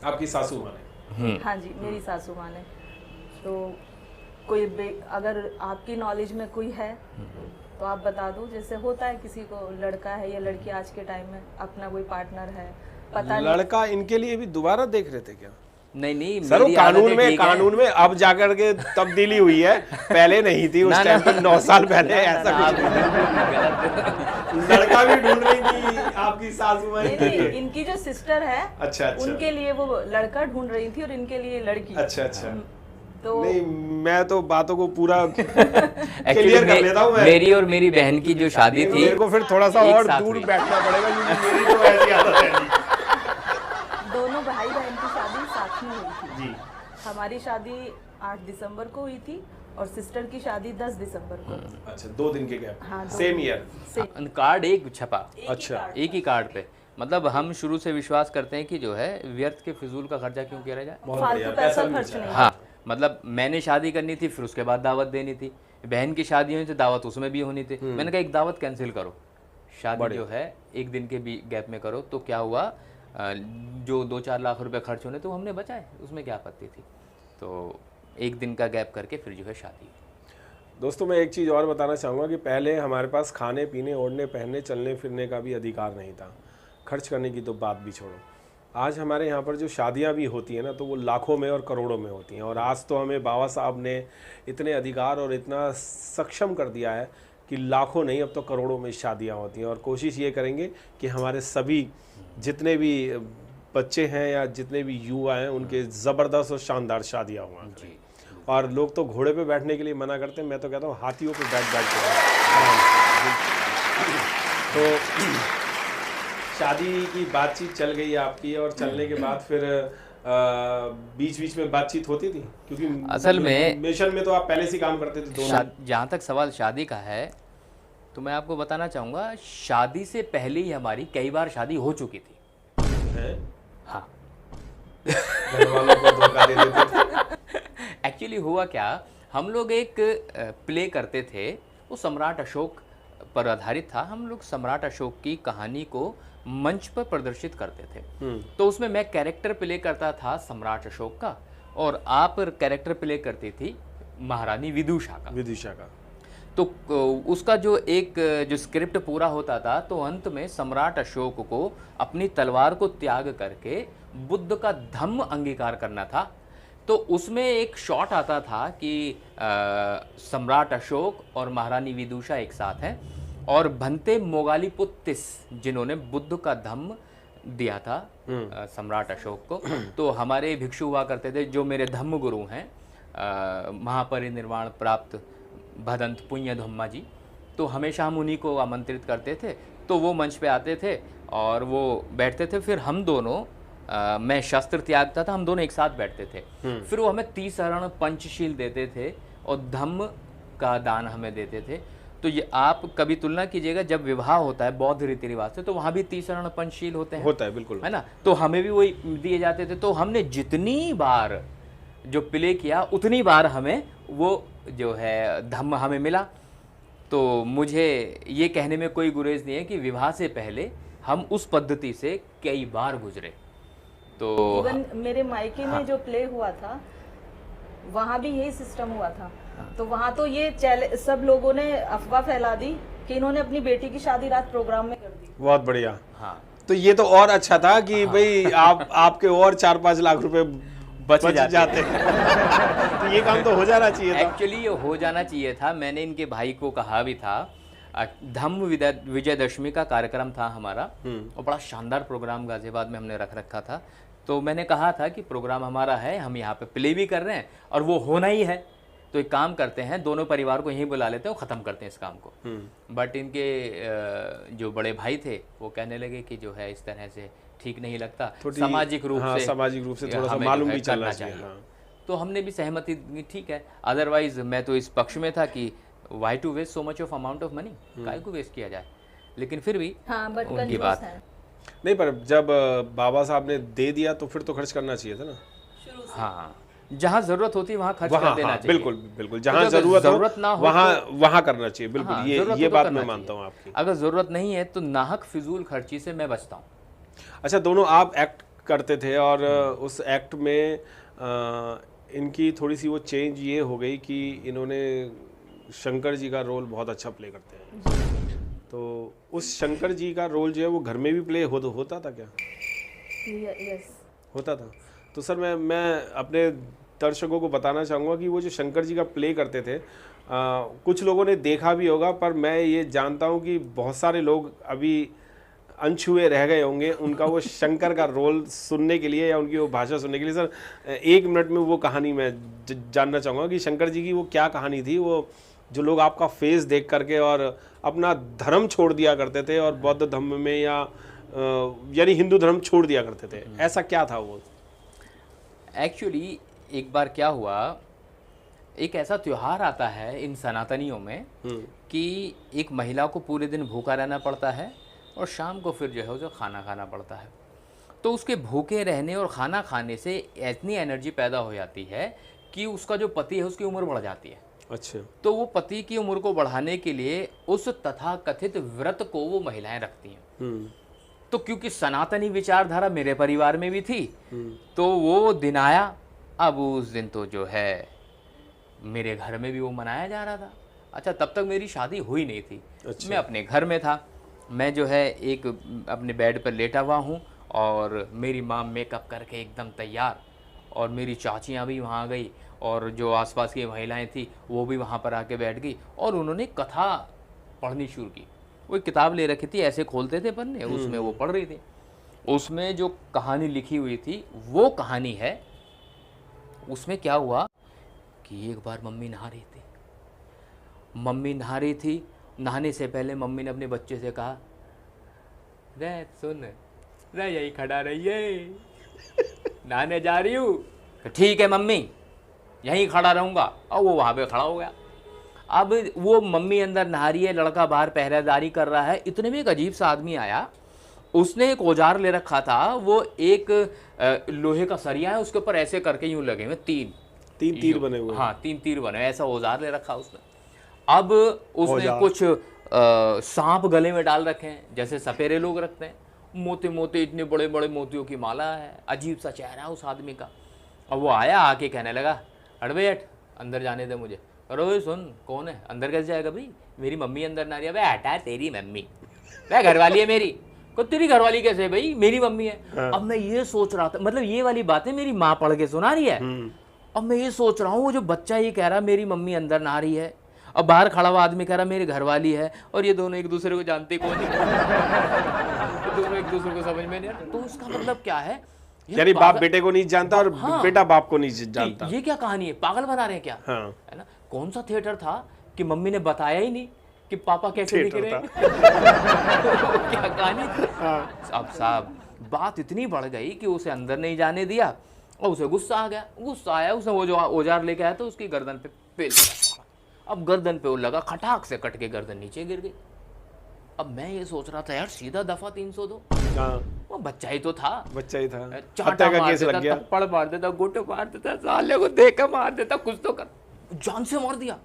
आपकी सासू माँ ने? हाँ जी, मेरी सासू माँ ने। तो कोई अगर आपकी नॉलेज में कोई है तो आप बता दो। जैसे होता है किसी को लड़का है या लड़की, आज के टाइम में अपना कोई पार्टनर है, पता नहीं। लड़का इनके लिए भी दोबारा देख रहे थे क्या? नहीं, सर, वो मेरी आदतें ठीक हैं। कानून में अब जाकर के तब्दीली हुई है, पहले नहीं थी उस टाइम पे, 9 साल पहले ऐसा कुछ नहीं। लड़का भी ढूंढ रही थी आपकी सासू माँ? नहीं, इनकी जो सिस्टर है, अच्छा। उनके लिए वो लड़का ढूंढ रही थी और इनके लिए लड़की। अच्छा। तो नहीं, मैं तो बातों को पूरा Actually, क्लियर कर लेता हूँ। मेरी और मेरी बहन की जो शादी थी, मेरे को फिर थोड़ा सा एक और साथ दूर हुई। बैठना पड़ेगा, क्योंकि मेरी तो ऐसी आदत है नहीं। दोनों भाई बहन की शादी साथ में हुई थी। जी। हमारी शादी 8 दिसंबर को हुई थी और सिस्टर की शादी 10 दिसंबर को। अच्छा, 2 दिन के गैप, हाँ, 2 सेम दिन। ईयर। सेम। कार्ड एक छपा, अच्छा। एक ही कार्ड पे। मतलब हम शुरू से विश्वास करते हैं कि जो है व्यर्थ के फिजूल का खर्चा क्यों किया जाए। बहुत फालतू बढ़िया, पैसा भी खर्च अच्छा है। नहीं। हाँ, मतलब मैंने शादी करनी थी, फिर उसके बाद दावत देनी थी। बहन की शादी हुई थी, दावत उसमें भी होनी थी। मैंने कहा एक दावत कैंसिल करो, शादी जो है एक दिन के भी गैप में करो। तो क्या हुआ, जो 2-4 लाख रुपए खर्च होने तो हमने बचाए, उसमें क्या आपत्ति थी। तो एक दिन का गैप करके फिर जो है शादी। दोस्तों, मैं एक चीज़ और बताना चाहूँगा कि पहले हमारे पास खाने पीने, ओढ़ने, पहनने, चलने फिरने का भी अधिकार नहीं था। खर्च करने की तो बात भी छोड़ो। आज हमारे यहाँ पर जो शादियाँ भी होती हैं ना, तो वो लाखों में और करोड़ों में होती हैं। और आज तो हमें बाबा साहब ने इतने अधिकार और इतना सक्षम कर दिया है कि लाखों नहीं, अब तो करोड़ों में शादियाँ होती हैं। और कोशिश ये करेंगे कि हमारे सभी जितने भी बच्चे हैं या जितने भी युवा हैं उनके ज़बरदस्त और शानदार शादियाँ हुआ करें। और लोग तो घोड़े पे बैठने के लिए मना करते हैं, मैं तो कहता हूँ हाथियों पे बैठ बैठ के। तो शादी की बातचीत चल गई आपकी, और चलने के बाद फिर बीच बीच में बातचीत होती थी, क्योंकि असल में मिशन में तो आप पहले से काम करते थे दोनों। जहाँ तक सवाल शादी का है तो मैं आपको बताना चाहूँगा, शादी से पहले ही हमारी कई बार शादी हो चुकी थी। हैं? हाँ, घर वालों को धोखा दे देते थे। एक्चुअली हुआ क्या, हम लोग एक प्ले करते थे, वो सम्राट अशोक पर आधारित था। हम लोग सम्राट अशोक की कहानी को मंच पर प्रदर्शित करते थे। तो उसमें मैं कैरेक्टर प्ले करता था सम्राट अशोक का, और आप कैरेक्टर प्ले करती थी महारानी विदुषा का। विदिशा का। तो उसका जो स्क्रिप्ट पूरा होता था, तो अंत में सम्राट अशोक को अपनी तलवार को त्याग करके बुद्ध का धम्म अंगीकार करना था। तो उसमें एक शॉट आता था कि सम्राट अशोक और महारानी विदुषा एक साथ हैं, और भंते मोगालीपुत्तिस जिन्होंने बुद्ध का धम्म दिया था सम्राट अशोक को, तो हमारे भिक्षु हुआ करते थे जो मेरे धम्म गुरु हैं, महापरिनिर्वाण प्राप्त भदंत पुण्य धम्मा जी। तो हमेशा हम उन्हीं को आमंत्रित करते थे। तो वो मंच पे आते थे और वो बैठते थे, फिर हम दोनों मैं शस्त्र त्यागता था, हम दोनों एक साथ बैठते थे। फिर वो हमें 30 हरण पंचशील देते थे और धम्म का दान हमें देते थे। तो ये आप कभी तुलना कीजिएगा, जब विवाह होता है बौद्ध रीति रिवाज से, तो वहाँ भी 30 हरण पंचशील होते हैं, होता है बिल्कुल, है ना। तो हमें भी वही दिए जाते थे। तो हमने जितनी बार जो प्ले किया उतनी बार हमें वो जो है धम्म हमें मिला। तो मुझे ये कहने में कोई गुरेज नहीं है कि विवाह से पहले हम उस पद्धति से कई बार गुजरे। तो इवन मेरे मायके में जो प्ले हुआ था वहाँ भी यही सिस्टम हुआ था। तो वहाँ तो ये सब लोगों ने अफवाह फैला दी कि इन्होंने अपनी बेटी की शादी रात प्रोग्राम में कर दी। बहुत बढ़िया। हाँ, तो ये तो और अच्छा था कि भाई आपके और 4-5 लाख रुपए बच जाते। तो ये काम तो हो जाना चाहिए था। एक्चुअली ये हो जाना चाहिए था। मैंने इनके भाई को कहा भी था, धम्म विजयदशमी का कार्यक्रम था हमारा, और बड़ा शानदार प्रोग्राम गाजियाबाद में हमने रख रखा था। तो मैंने कहा था कि प्रोग्राम हमारा है, हम यहाँ पे प्ले भी कर रहे हैं और वो होना ही है, तो एक काम करते हैं, दोनों परिवार को यहीं बुला लेते हैं और ख़त्म करते हैं इस काम को। बट इनके जो बड़े भाई थे वो कहने लगे कि जो है इस तरह से ठीक नहीं लगता, सामाजिक रूप से थोड़ा सा हमें मालूम जो है भी चलना करना चाहिए। हाँ। तो हमने भी सहमति दी, ठीक है। अदरवाइज मैं तो इस पक्ष में था कि why to waste so much of amount of money, काय को वेस्ट किया जाए। लेकिन फिर भी हाँ, बट उनकी बात है। नहीं, पर जब बाबा साहब ने दे दिया तो फिर तो खर्च करना चाहिए था ना। हाँ, जहाँ जरूरत होती है वहाँ खर्च कर देना चाहिए। बिल्कुल बिल्कुल, जहाँ जरूरत ना हो वहाँ करना चाहिए। बिल्कुल, हाँ, ये बात मैं मानता हूँ आपकी। अगर जरूरत नहीं है तो नाहक फिजूल खर्ची से मैं बचता हूँ। अच्छा, दोनों आप एक्ट करते थे और उस एक्ट में इनकी थोड़ी सी वो चेंज ये हो गई कि इन्होंने शंकर जी का रोल बहुत अच्छा प्ले करते हैं। तो उस शंकर जी का रोल जो है वो घर में भी प्ले होता था क्या? यस, होता था। तो सर मैं अपने दर्शकों को बताना चाहूँगा कि वो जो शंकर जी का प्ले करते थे, कुछ लोगों ने देखा भी होगा, पर मैं ये जानता हूँ कि बहुत सारे लोग अभी अनछुए रह गए होंगे उनका वो शंकर का रोल सुनने के लिए या उनकी वो भाषा सुनने के लिए। सर 1 मिनट में वो कहानी मैं जानना चाहूँगा कि शंकर जी की वो क्या कहानी थी, वो जो लोग आपका फेस देख करके और अपना धर्म छोड़ दिया करते थे और बौद्ध धर्म में या यानी हिंदू धर्म छोड़ दिया करते थे, ऐसा क्या था वो? एक्चुअली एक बार क्या हुआ, एक ऐसा त्योहार आता है इन सनातनियों में कि एक महिला को पूरे दिन भूखा रहना पड़ता है और शाम को फिर जो है उसे खाना खाना पड़ता है। तो उसके भूखे रहने और खाना खाने से इतनी एनर्जी पैदा हो जाती है कि उसका जो पति है उसकी उम्र बढ़ जाती है। अच्छा। तो वो पति की उम्र को बढ़ाने के लिए उस तथाकथित व्रत को वो महिलाएं रखती हैं। तो क्योंकि सनातनी विचारधारा मेरे परिवार में भी थी, तो वो दिन आया। अब उस दिन तो जो है मेरे घर में भी वो मनाया जा रहा था। अच्छा, तब तक मेरी शादी हुई नहीं थी। अच्छा। मैं अपने घर में था। मैं जो है एक अपने बेड पर लेटा हुआ हूँ और मेरी माँ मेकअप करके एकदम तैयार, और मेरी चाचियाँ भी वहाँ आ गई और जो आसपास की महिलाएं थी वो भी वहाँ पर आके बैठ गई और उन्होंने कथा पढ़नी शुरू की। वो एक किताब ले रखी थी, ऐसे खोलते थे पन्ने, उसमें वो पढ़ रही थी। उसमें जो कहानी लिखी हुई थी वो कहानी है। उसमें क्या हुआ कि एक बार मम्मी नहा रही थी। मम्मी नहा रही थी, नहाने से पहले मम्मी ने अपने बच्चे से कहा, रे सुन रे यही खड़ा रहिए, नहाने जा रही हूँ। ठीक है मम्मी, यहीं खड़ा रहूँगा। और वो वहाँ पे खड़ा हो गया। अब वो मम्मी अंदर नहा रही है, लड़का बाहर पहरेदारी कर रहा है। इतने में एक अजीब सा आदमी आया, उसने एक औजार ले रखा था, वो एक लोहे का सरिया है, उसके ऊपर ऐसे करके यूँ लगे हुए तीन तीर बने हुए। हाँ, तीन तीर बने, ऐसा औजार ले रखा उसने। अब उसने कुछ सांप गले में डाल रखे हैं, जैसे सपेरे लोग रखते हैं, मोटे मोटे इतने बड़े बड़े मोतियों की माला है। अजीब सा चेहरा है उस आदमी का। अब वो आया, आके कहने लगा, अरे बैठ, अंदर जाने दे मुझे। अरे सुन, कौन है, अंदर कैसे जाएगा भाई, मेरी मम्मी अंदर ना रही है। भाई हटा, तेरी मम्मी, वह घरवाली है मेरी। को तेरी घरवाली कैसे भाई, मेरी मम्मी है। हाँ। अब मैं ये सोच रहा था, मतलब ये वाली बातें मेरी माँ पढ़ के सुना रही है। अब मैं ये सोच रहा हूँ, वो जो बच्चा ये कह रहा मेरी मम्मी अंदर नहा रही है, अब बाहर खड़ा हुआ आदमी कह रहा मेरी घरवाली है, और ये दोनों एक दूसरे को जानते कौन नहीं। दोनों एक दूसरे को समझ में नहीं आ रहा। तो उसका मतलब क्या है, यानी बाप बेटे को नहीं जानता और बेटा बाप को नहीं जानता। ये क्या कहानी है, पागल बना रहे हैं क्या? हाँ। है ना, कौन सा थिएटर था कि मम्मी ने बताया ही नहीं कि पापा कैसे दिख रहे हैं। क्या कहानी थी? हाँ। अब साहब बात इतनी बढ़ गई कि उसे अंदर नहीं जाने दिया, और उसे गुस्सा आ गया। गुस्सा आया, उसने वो जो औजार लेके आया था उसकी गर्दन पे पेल दिया। अब गर्दन पे वो लगा, खटाक से कट के गर्दन नीचे गिर गई। अब मैं ये सोच रहा था यार, सीधा दफा 302। हाँ। वो बच्चा ही तो था, बच्चा ही था, चाटा हत्या का मार केस लग देता, गया। थप्पड़ मार देता, गोटे मार देता, साले को देख कर मार देता, कुछ तो कर, जान से मार दिया।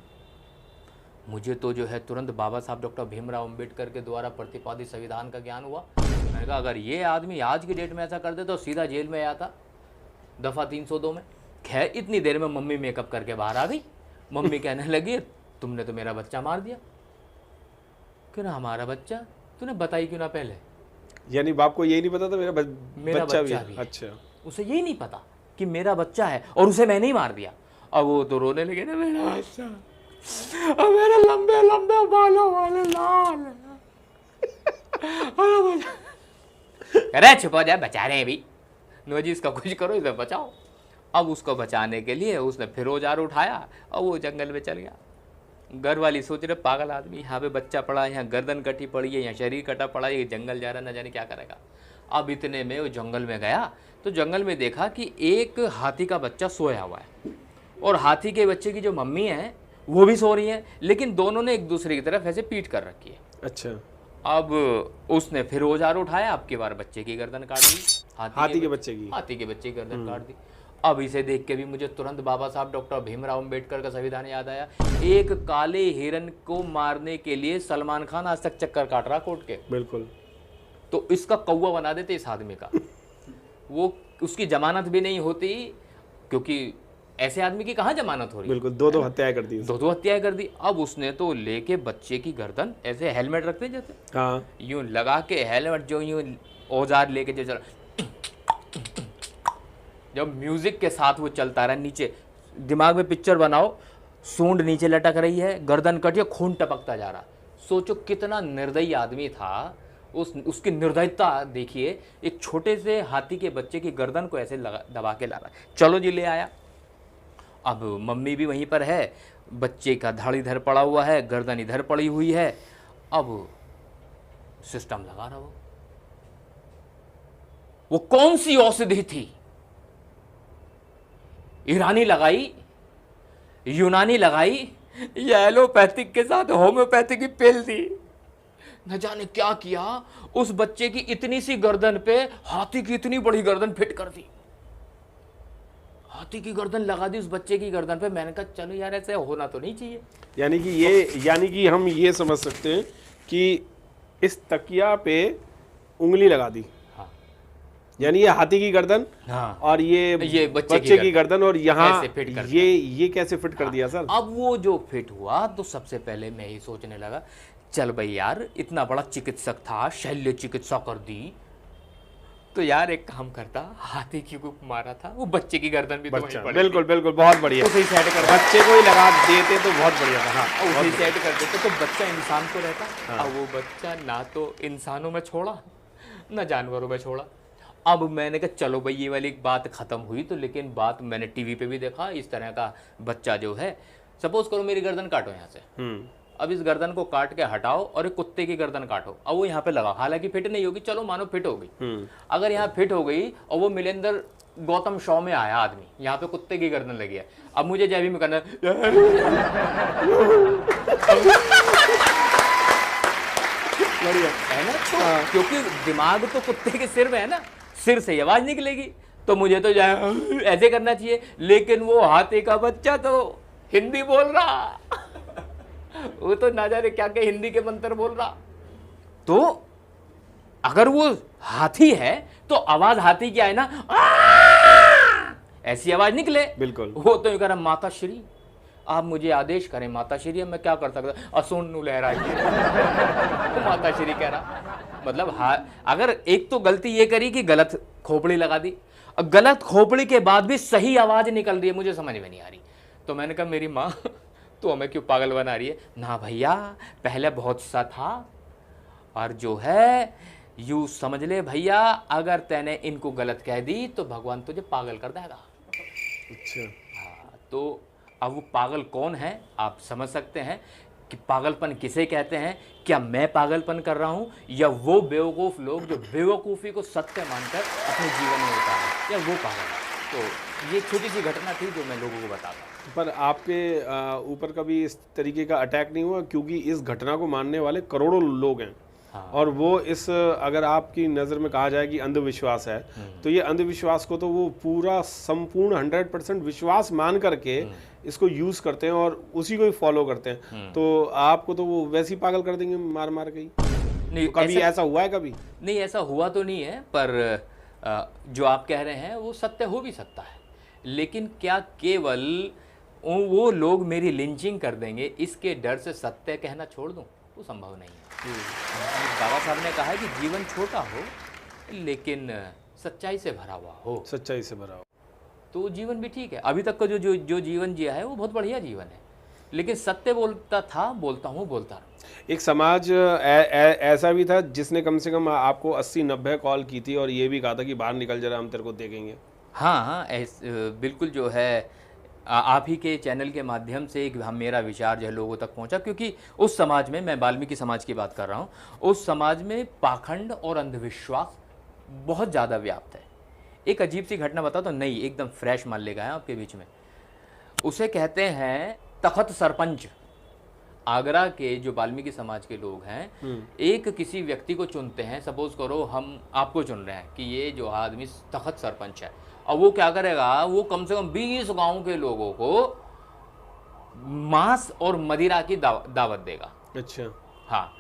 मुझे तो जो है तुरंत बाबा साहब डॉक्टर भीमराव अंबेडकर के द्वारा प्रतिपादित संविधान का ज्ञान हुआ। मैंने कहा अगर ये आदमी आज की डेट में ऐसा कर दे तो सीधा जेल में आया था, दफा 302 में। खैर इतनी देर में मम्मी मेकअप करके बाहर आ गई। मम्मी कहने लगी, तुमने तो मेरा बच्चा मार दिया। क्यों ना हमारा बच्चा, तूने बताई क्यों ना पहले? यानी बाप को यही नहीं पता था मेरा बच्चा भी भी है। है। अच्छा, उसे यही नहीं पता कि मेरा बच्चा है, और उसे मैंने ही मार दिया। अब वो तो रोने लगे ना, मेरा बच्चा, अब मेरे लंबे लंबे बालों वाले लाल। अरे चुप हो जा, बचा रहे हैं भी, नो जी इसका कुछ करो, इसे बचाओ। अब उसको बचाने के लिए उसने फिर औजार उठाया और वो जंगल में चल गया। घर वाली सोच रहे पागल आदमी, यहाँ पे बच्चा पड़ा है, यहाँ गर्दन कटी पड़ी है, यहाँ शरीर कटा पड़ा है, ये जंगल जा रहा, न जाने क्या करेगा। अब इतने में वो जंगल में गया तो जंगल में देखा कि एक हाथी का बच्चा सोया हुआ है, और हाथी के बच्चे की जो मम्मी है वो भी सो रही है, लेकिन दोनों ने एक दूसरे की तरफ ऐसे पीठ कर रखी है। अच्छा। अब उसने फिर औजार उठाया, अब की बार बच्चे की गर्दन काट दी, हाथी के बच्चे की गर्दन काट दी। अब इसे देख के भी मुझे तुरंत बाबा साहब डॉक्टर भीमराव अंबेडकर का संविधान याद आया। एक काले हिरन को मारने के लिए सलमान खान आज तक चक्कर काट रहा कोर्ट के। बिल्कुल। तो इसका कौवा बना देते इस आदमी का, वो उसकी जमानत भी नहीं होती, क्योंकि ऐसे आदमी की कहाँ जमानत हो रही है। बिल्कुल, दो हत्याएं कर दी, दो हत्याएं कर दी। अब उसने तो लेके बच्चे की गर्दन ऐसे हेलमेट रखते जैसे, हाँ, यूं लगा के हेलमेट, जो यूं औजार लेके जो चला, जब म्यूजिक के साथ वो चलता रहा, नीचे दिमाग में पिक्चर बनाओ, सूंड नीचे लटक रही है, गर्दन कटी, खून टपकता जा रहा। सोचो कितना निर्दयी आदमी था, उसकी निर्दयता देखिए। एक छोटे से हाथी के बच्चे की गर्दन को ऐसे दबा के ला रहा। चलो जी ले आया। अब मम्मी भी वहीं पर है, बच्चे का धड़ इधर पड़ा हुआ है, गर्दन इधर पड़ी हुई है। अब सिस्टम लगा रहा वो कौन सी औषधि थी, ईरानी लगाई, यूनानी लगाई, या एलोपैथिक के साथ होम्योपैथिक भी पेल दी, न जाने क्या किया। उस बच्चे की इतनी सी गर्दन पे हाथी की इतनी बड़ी गर्दन फिट कर दी। हाथी की गर्दन लगा दी उस बच्चे की गर्दन पे। मैंने कहा चलो यार, ऐसे होना तो नहीं चाहिए। यानी कि हम ये समझ सकते हैं कि इस तकिया पे उंगली लगा दी। हाँ। यानी ये हाथी की गर्दन, हाँ, और ये बच्चे की गर्दन, और यहाँ ये कैसे फिट कर दिया सर? अब वो जो फिट हुआ तो सबसे पहले मैं ही सोचने लगा, चल भाई यार, इतना बड़ा चिकित्सक था, शल्य चिकित्सा कर दी, तो यार एक काम करता, हाथी की को मारा था, वो बच्चे की गर्दन भी तो वहीं पड़ी। बिल्कुल बिल्कुल, बहुत बढ़िया। उसे सेट कर, बच्चे को ही लगा देते तो बहुत बढ़िया था। हाँ, उसे सेट कर देते तो बच्चा इंसान को रहता। अब वो बच्चा ना तो इंसानों में छोड़ा, ना जानवरों में छोड़ा, अब मैंने कहा चलो भाई ये वाली बात ख़त्म हुई। तो लेकिन बात मैंने टीवी पे भी देखा, इस तरह का बच्चा जो है, सपोज करो मेरी गर्दन काटो यहाँ से, अब इस गर्दन को काट के हटाओ और एक कुत्ते की गर्दन काटो, अब वो यहाँ पे लगा, हालांकि फिट नहीं होगी, चलो मानो फिट हो गई। अगर यहाँ फिट हो गई और वो मिलेंदर गौतम शॉ में आया आदमी, यहाँ पे कुत्ते की गर्दन लगी है, अब मुझे जय भीम करना है ना, तो क्योंकि दिमाग तो कुत्ते के सिर में है ना, सिर से आवाज निकलेगी, तो मुझे तो ऐसे करना चाहिए। लेकिन वो हाथी का बच्चा तो हिंदी बोल रहा वो तो ना जाने क्या क्या हिंदी के मंत्र बोल रहा। तो अगर वो हाथी है तो आवाज हाथी की आए ना, ऐसी आवाज निकले। बिल्कुल। वो तो कह रहा माता श्री आप मुझे आदेश करें माता श्री, मैं क्या कर सकता, असोन्नु लहराइए माता श्री कह रहा। मतलब अगर एक तो गलती ये करी कि गलत खोपड़ी लगा दी, गलत खोपड़ी के बाद भी सही आवाज निकल रही है, मुझे समझ में नहीं आ रही। तो मैंने कहा मेरी माँ तो हमें क्यों पागल बना रही है, ना भैया पहले बहुत सा था, और जो है यू समझ ले भैया, अगर तैने इनको गलत कह दी तो भगवान तुझे पागल कर देगा। अच्छा। हाँ, तो अब वो पागल कौन है आप समझ सकते हैं कि पागलपन किसे कहते हैं। क्या मैं पागलपन कर रहा हूँ, या वो बेवकूफ़ लोग जो बेवकूफ़ी को सत्य मानकर अपने जीवन में उतारें, या वो पागल है। तो ये छोटी सी घटना थी जो मैं लोगों को बताता। पर आपके ऊपर कभी इस तरीके का अटैक नहीं हुआ, क्योंकि इस घटना को मानने वाले करोड़ों लोग हैं। हाँ। और वो इस अगर आपकी नज़र में कहा जाए कि अंधविश्वास है, तो ये अंधविश्वास को तो वो पूरा संपूर्ण 100% विश्वास मान करके इसको यूज करते हैं और उसी को ही फॉलो करते हैं। तो आपको तो वो वैसे ही पागल कर देंगे मार मार के ही। नहीं, तो कभी ऐसा हुआ है? कभी नहीं, ऐसा हुआ तो नहीं है, पर जो आप कह रहे हैं वो सत्य हो भी सकता है। लेकिन क्या केवल वो लोग मेरी लिंचिंग कर देंगे इसके डर से सत्य कहना छोड़ दूं? वो संभव नहीं है। बाबा साहब ने कहा है कि जीवन छोटा हो लेकिन सच्चाई से भरा हुआ हो। सच्चाई से भरा हो तो जीवन भी ठीक है। अभी तक का जो जीवन जिया है वो बहुत बढ़िया जीवन है, लेकिन सत्य बोलता था, बोलता हूँ, बोलता रहूँ। एक समाज ऐसा भी था जिसने कम से कम आपको 80-90 कॉल की थी और ये भी कहा था कि बाहर निकल जरा, हम तेरे को देखेंगे। हाँ हाँ, बिल्कुल जो है आप ही के चैनल के माध्यम से मेरा विचार जो है लोगों तक पहुंचा, क्योंकि उस समाज में, मैं वाल्मीकि समाज की बात कर रहा हूँ, उस समाज में पाखंड और अंधविश्वास बहुत ज़्यादा व्याप्त है। एक अजीब सी घटना बताओ तो नहीं, एकदम फ्रेश मान लेगा है आपके बीच में। उसे कहते हैं तखत सरपंच। आगरा के जो वाल्मीकि समाज के लोग हैं, एक किसी व्यक्ति को चुनते हैं, सपोज करो हम आपको चुन रहे हैं कि ये जो आदमी तखत सरपंच है, और वो क्या करेगा, वो कम से कम 20 गांव के लोगों को मांस और मदिरा की दावत देगा। अच्छा। हाँ,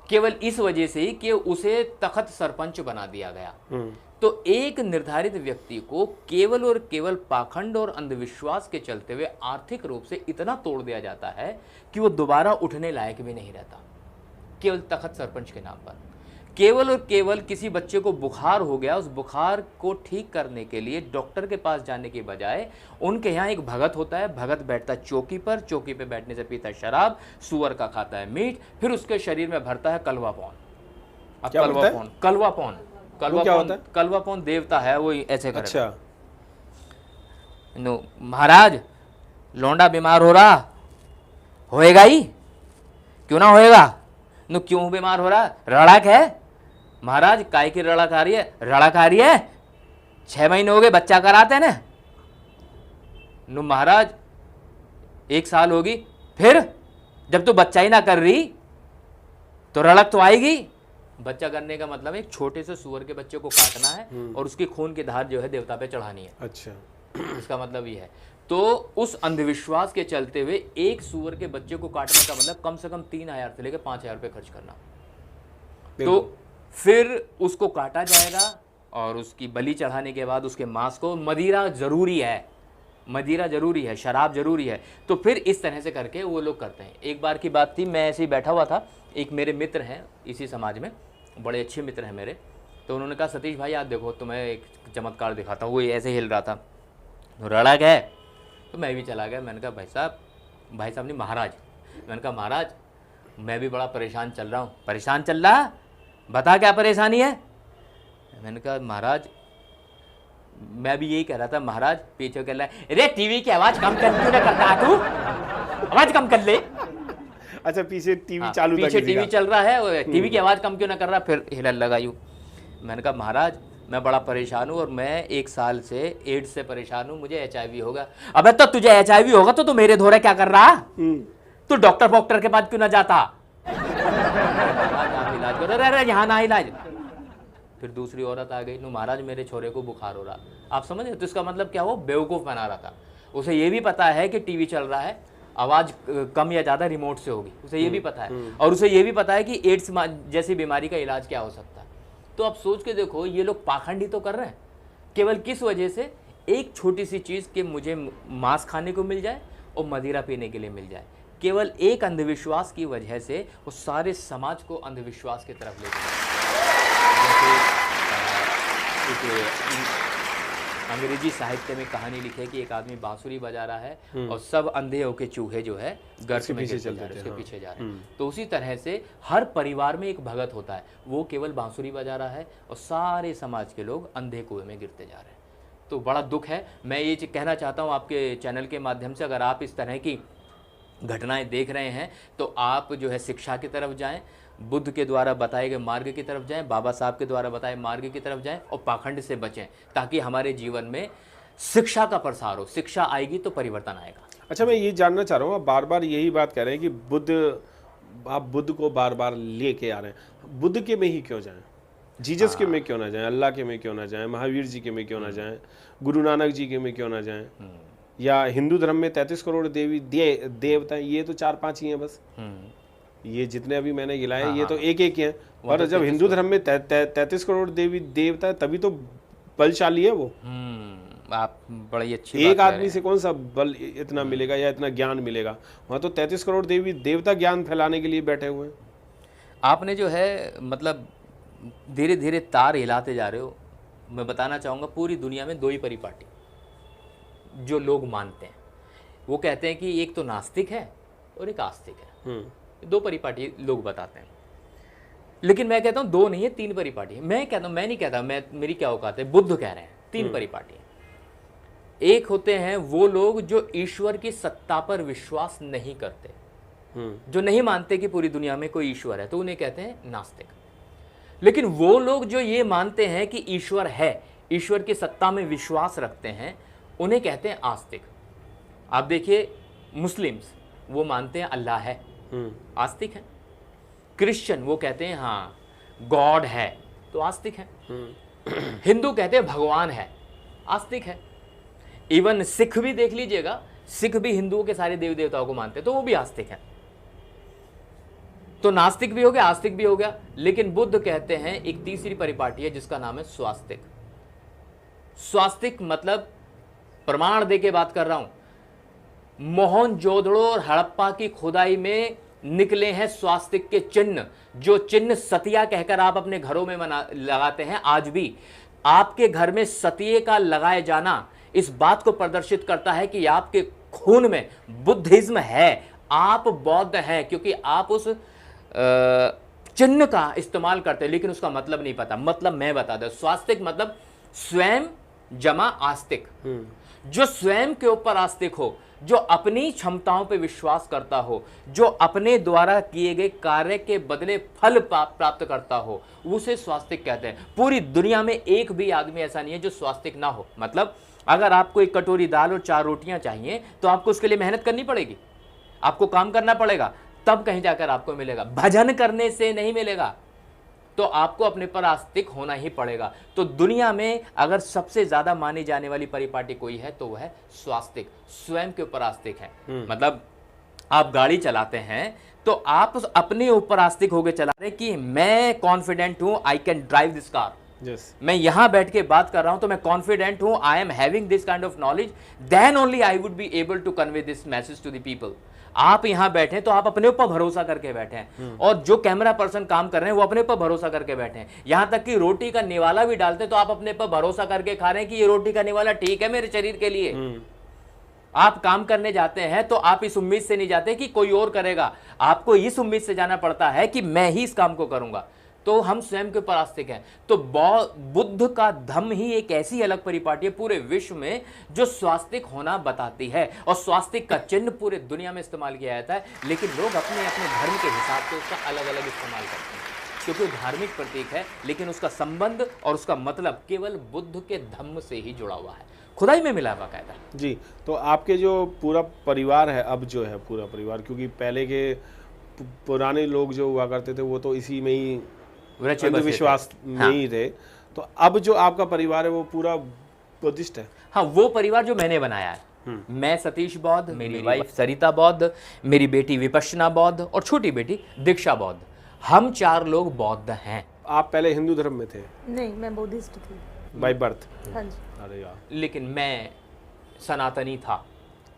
केवल इस वजह से ही कि उसे तखत सरपंच बना दिया गया। तो एक निर्धारित व्यक्ति को केवल और केवल पाखंड और अंधविश्वास के चलते हुए आर्थिक रूप से इतना तोड़ दिया जाता है कि वो दोबारा उठने लायक भी नहीं रहता, केवल तखत सरपंच के नाम पर। केवल और केवल किसी बच्चे को बुखार हो गया, उस बुखार को ठीक करने के लिए डॉक्टर के पास जाने के बजाय उनके यहाँ एक भगत होता है, भगत बैठता है चौकी पर, चौकी पे बैठने से पीता है शराब, सुअर का खाता है मीट, फिर उसके शरीर में भरता है कलवा पौन। अब कलवा पौन कलवा पौन देवता है, वो ऐसे करेगा। अच्छा। नो महाराज, लौंडा बीमार हो रहा, होएगा ही, क्यों ना होएगा? नो क्यों बीमार हो रहा? रड़क है महाराज। काय की रड़क आ रही है? रड़क आ रही है, 6 महीने हो गए बच्चा कराते हैं ना। नो महाराज 1 साल होगी, फिर जब तू बच्चा ही ना कर रही तो रड़क तो आएगी। बच्चा करने का मतलब एक छोटे से सुअर के बच्चे को काटना है और उसकी खून की धार जो है देवता पे चढ़ानी है। अच्छा। इसका मतलब ये है। तो उस अंधविश्वास के चलते हुए एक सुअर के बच्चे को काटने का मतलब कम से कम 3000 से लेकर 5000 रुपये खर्च करना। तो फिर उसको काटा जाएगा और उसकी बलि चढ़ाने के बाद उसके मांस को, मदिरा जरूरी है, मदिरा जरूरी है, शराब जरूरी है। तो फिर इस तरह से करके वो लोग करते हैं। एक बार की बात थी, मैं ऐसे ही बैठा हुआ था, एक मेरे मित्र हैं इसी समाज में, बड़े अच्छे मित्र हैं मेरे। तो उन्होंने कहा सतीश भाई आप देखो, तो मैं एक चमत्कार दिखाता हूँ। वो ऐसे हिल रहा था, रड़क है, तो मैं भी चला गया। मैंने कहा भाई साहब नहीं महाराज, मैंने कहा महाराज मैं भी बड़ा परेशान चल रहा हूँ। परेशान चल रहा? बता क्या परेशानी है? मैंने कहा महाराज मैं भी यही कह रहा था, महाराज पीछे कह रहा है, अरे टीवी की आवाज कम कर, क्यों ना करता है तू, आवाज कम कर ले। अच्छा, पीछे टीवी चालू था, पीछे टीवी चल रहा है, टीवी की आवाज कम क्यों ना कर रहा, फिर हिलने लगा यूं। मैंने कहा महाराज मैं बड़ा परेशान हूँ और मैं 1 साल से एड्स से परेशान हूँ, मुझे HIV होगा। अबे तो तुझे HIV होगा तो तू मेरे धोरे क्या कर रहा, तू डॉक्टर के पास क्यों ना जाता, इलाज करो, अरे यहाँ ना इलाज। फिर दूसरी औरत आ गई, नो महाराज मेरे छोरे को बुखार हो रहा। आप समझ रहे, तो इसका मतलब क्या, वो बेवकूफ़ बना रहा था। उसे ये भी पता है कि टीवी चल रहा है, आवाज़ कम या ज़्यादा रिमोट से होगी, उसे ये भी पता है, और उसे ये भी पता है कि एड्स जैसी बीमारी का इलाज क्या हो सकता है। तो आप सोच के देखो, ये लोग पाखंडी तो कर रहे हैं, केवल किस वजह से, एक छोटी सी चीज़ कि मुझे मांस खाने को मिल जाए और मदिरा पीने के लिए मिल जाए, केवल एक अंधविश्वास की वजह से वो सारे समाज को अंधविश्वास की तरफ ले गए। अंग्रेजी साहित्य में कहानी लिखी है कि एक आदमी बांसुरी बजा रहा है और सब अंधे होके चूहे जो है गर्त में उसके पीछे जा रहे हैं। तो उसी तरह से हर परिवार में एक भगत होता है, वो केवल बांसुरी बजा रहा है और सारे समाज के लोग अंधे कुएं में गिरते जा रहे हैं। तो बड़ा दुख है। मैं ये कहना चाहता हूँ आपके चैनल के माध्यम से, अगर आप इस तरह की घटनाएं देख रहे हैं तो आप जो है शिक्षा की तरफ जाएं, बुद्ध के द्वारा बताए गए मार्ग की तरफ जाएं, बाबा साहब के द्वारा बताए मार्ग की तरफ जाएं और पाखंड से बचें, ताकि हमारे जीवन में शिक्षा का प्रसार हो। शिक्षा आएगी तो परिवर्तन आएगा। अच्छा, मैं ये जानना चाह रहा हूँ, आप बार बार यही बात कह रहे हैं कि आप बुद्ध को बार बार लेके आ रहे हैं, बुद्ध के में ही क्यों जाएं, जीसस के में क्यों ना जाएं, अल्लाह के में क्यों ना जाएं, महावीर जी के में क्यों ना जाएं, गुरु नानक जी के में क्यों ना जाएं, या हिंदू धर्म में 33 करोड़ देवी देवता, ये तो 4-5 ही हैं बस, ये जितने अभी मैंने गिलाए ये तो एक ही हैं। और जब हिंदू धर्म में 33 करोड़ देवी देवता है तभी तो बलशाली है वो। आप बड़ी अच्छी एक आदमी से कौन सा बल इतना मिलेगा या इतना ज्ञान मिलेगा, वहाँ तो 33 करोड़ देवी देवता ज्ञान फैलाने के लिए बैठे हुए हैं। आपने जो है मतलब धीरे धीरे तार हिलाते जा रहे हो। मैं बताना चाहूँगा, पूरी दुनिया में 2 ही परिपाटी जो लोग मानते हैं, वो कहते हैं कि एक तो नास्तिक है और एक आस्तिक है। 2 परिपाटी लोग बताते हैं, लेकिन मैं कहता हूँ 2 नहीं है, 3 परिपाटी है। मैं कहता हूँ, मैं नहीं कहता, मेरी क्या औकात है, बुद्ध कह रहे हैं 3 परिपाटी है। एक होते हैं वो लोग जो ईश्वर की सत्ता पर विश्वास नहीं करते, जो नहीं मानते कि पूरी दुनिया में कोई ईश्वर है, तो उन्हें कहते हैं नास्तिक। लेकिन वो लोग जो ये मानते हैं कि ईश्वर है, ईश्वर की सत्ता में विश्वास रखते हैं, उन्हें कहते हैं आस्तिक। आप देखिए मुस्लिम्स, वो मानते हैं अल्लाह है, आस्तिक है। क्रिश्चियन वो कहते हैं हाँ गॉड है, तो आस्तिक है। हिंदू कहते हैं भगवान है, आस्तिक है। इवन सिख भी देख लीजिएगा, सिख भी हिंदुओं के सारे देवी देवताओं को मानते हैं, तो वो भी आस्तिक है। तो नास्तिक भी हो गया, आस्तिक भी हो गया। लेकिन बुद्ध कहते हैं एक तीसरी परिपाटी है जिसका नाम है स्वास्तिक। स्वास्तिक मतलब, प्रमाण दे के बात कर रहा हूं, मोहनजोदड़ो और हड़प्पा की खुदाई में निकले हैं स्वास्तिक के चिन्ह, जो चिन्ह सतिया कहकर आप अपने घरों में लगाते हैं। आज भी आपके घर में सतिये का लगाए जाना इस बात को प्रदर्शित करता है कि आपके खून में बुद्धिज्म है, आप बौद्ध हैं, क्योंकि आप उस चिन्ह का इस्तेमाल करते हैं, लेकिन उसका मतलब नहीं पता। मतलब मैं बता दूं, स्वास्तिक मतलब स्वयं जमा आस्तिक, जो स्वयं के ऊपर आस्तिक हो, जो अपनी क्षमताओं पे विश्वास करता हो, जो अपने द्वारा किए गए कार्य के बदले फल प्राप्त करता हो, उसे स्वास्तिक कहते हैं। पूरी दुनिया में एक भी आदमी ऐसा नहीं है जो स्वास्तिक ना हो। मतलब अगर आपको 1 कटोरी दाल और 4 रोटियां चाहिए तो आपको उसके लिए मेहनत करनी पड़ेगी, आपको काम करना पड़ेगा, तब कहीं जाकर आपको मिलेगा। भजन करने से नहीं मिलेगा, तो आपको अपने पर आस्तिक होना ही पड़ेगा। तो दुनिया में अगर सबसे ज्यादा मानी जाने वाली परिपाटी कोई है तो वह है स्वास्तिक, स्वयं के ऊपर आस्तिक है। मतलब आप गाड़ी चलाते हैं तो आप अपने ऊपर आस्तिक होकर चला रहे कि मैं कॉन्फिडेंट हूं, I can drive this car. मैं यहां बैठ के बात कर रहा हूं तो मैं कॉन्फिडेंट हूं, I am having this kind of knowledge, then only I would be able to convey this message to the people. आप यहां बैठे तो आप अपने ऊपर भरोसा करके बैठे हैं, और जो कैमरा पर्सन काम कर रहे हैं वो अपने ऊपर भरोसा करके बैठे हैं। यहां तक कि रोटी का निवाला भी डालते तो आप अपने ऊपर भरोसा करके खा रहे हैं कि ये रोटी का निवाला ठीक है मेरे शरीर के लिए। आप काम करने जाते हैं तो आप इस उम्मीद से नहीं जाते कि कोई और करेगा, आपको इस उम्मीद से जाना पड़ता है कि मैं ही इस काम को करूंगा। तो हम स्वयं के ऊपर आस्तिक हैं। तो बुद्ध का धम्म ही एक ऐसी अलग परिपाटी है पूरे विश्व में जो स्वास्तिक होना बताती है, और स्वास्तिक का चिन्ह पूरे दुनिया में इस्तेमाल किया जाता है, लेकिन लोग अपने अपने धर्म के हिसाब से उसका अलग अलग इस्तेमाल करते हैं, क्योंकि वो धार्मिक प्रतीक है, लेकिन उसका संबंध और उसका मतलब केवल बुद्ध के धम्म से ही जुड़ा हुआ है, खुदाई में मिला बाकायदा। जी, तो आपके जो पूरा परिवार है, अब जो है पूरा परिवार, क्योंकि पहले के पुराने लोग जो हुआ करते थे वो तो इसी में ही अंधविश्वास में ही थे, तो अब जो आपका परिवार है वो पूरा बुद्धिस्ट है? हाँ, वो परिवार जो मैंने बनाया है। मैं सतीश बौद्ध, मेरी वाइफ सरिता बौद्ध, मेरी बेटी विपश्यना बौद्ध और छोटी बेटी दीक्षा बौद्ध, हम 4 लोग बौद्ध हैं। आप पहले हिंदू धर्म में थे? नहीं, मैं बुद्धिस्ट थी बाय बर्थ? हाँ जी। अरे यार, लेकिन मैं सनातनी था।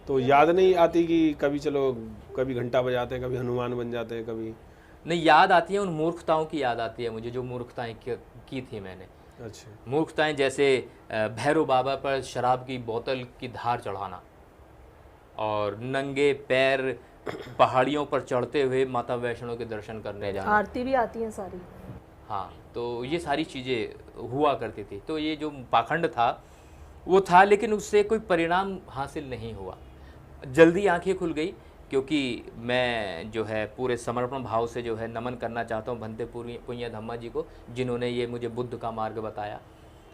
तो याद नहीं आती कि कभी चलो कभी घंटा बजाते, कभी हनुमान बन जाते, कभी? नहीं, याद आती है, उन मूर्खताओं की याद आती है मुझे जो मूर्खताएं की थी मैंने। अच्छा। मूर्खताएं जैसे भैरव बाबा पर शराब की बोतल की धार चढ़ाना, और नंगे पैर पहाड़ियों पर चढ़ते हुए माता वैष्णो के दर्शन करने जाना। आरती भी आती है सारी। हाँ, तो ये सारी चीज़ें हुआ करती थी। तो ये जो पाखंड था वो था, लेकिन उससे कोई परिणाम हासिल नहीं हुआ। जल्दी आंखें खुल गई, क्योंकि मैं जो है पूरे समर्पण भाव से जो है नमन करना चाहता हूँ भंते पुण्य धम्मा जी को, जिन्होंने ये मुझे बुद्ध का मार्ग बताया,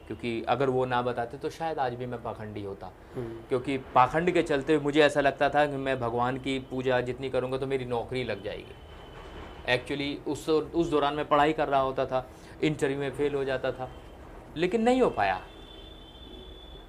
क्योंकि अगर वो ना बताते तो शायद आज भी मैं पाखंडी होता। क्योंकि पाखंड के चलते मुझे ऐसा लगता था कि मैं भगवान की पूजा जितनी करूँगा तो मेरी नौकरी लग जाएगी। एक्चुअली उस दौरान मैं पढ़ाई कर रहा होता था, इंटरव्यू में फेल हो जाता था, लेकिन नहीं हो पाया,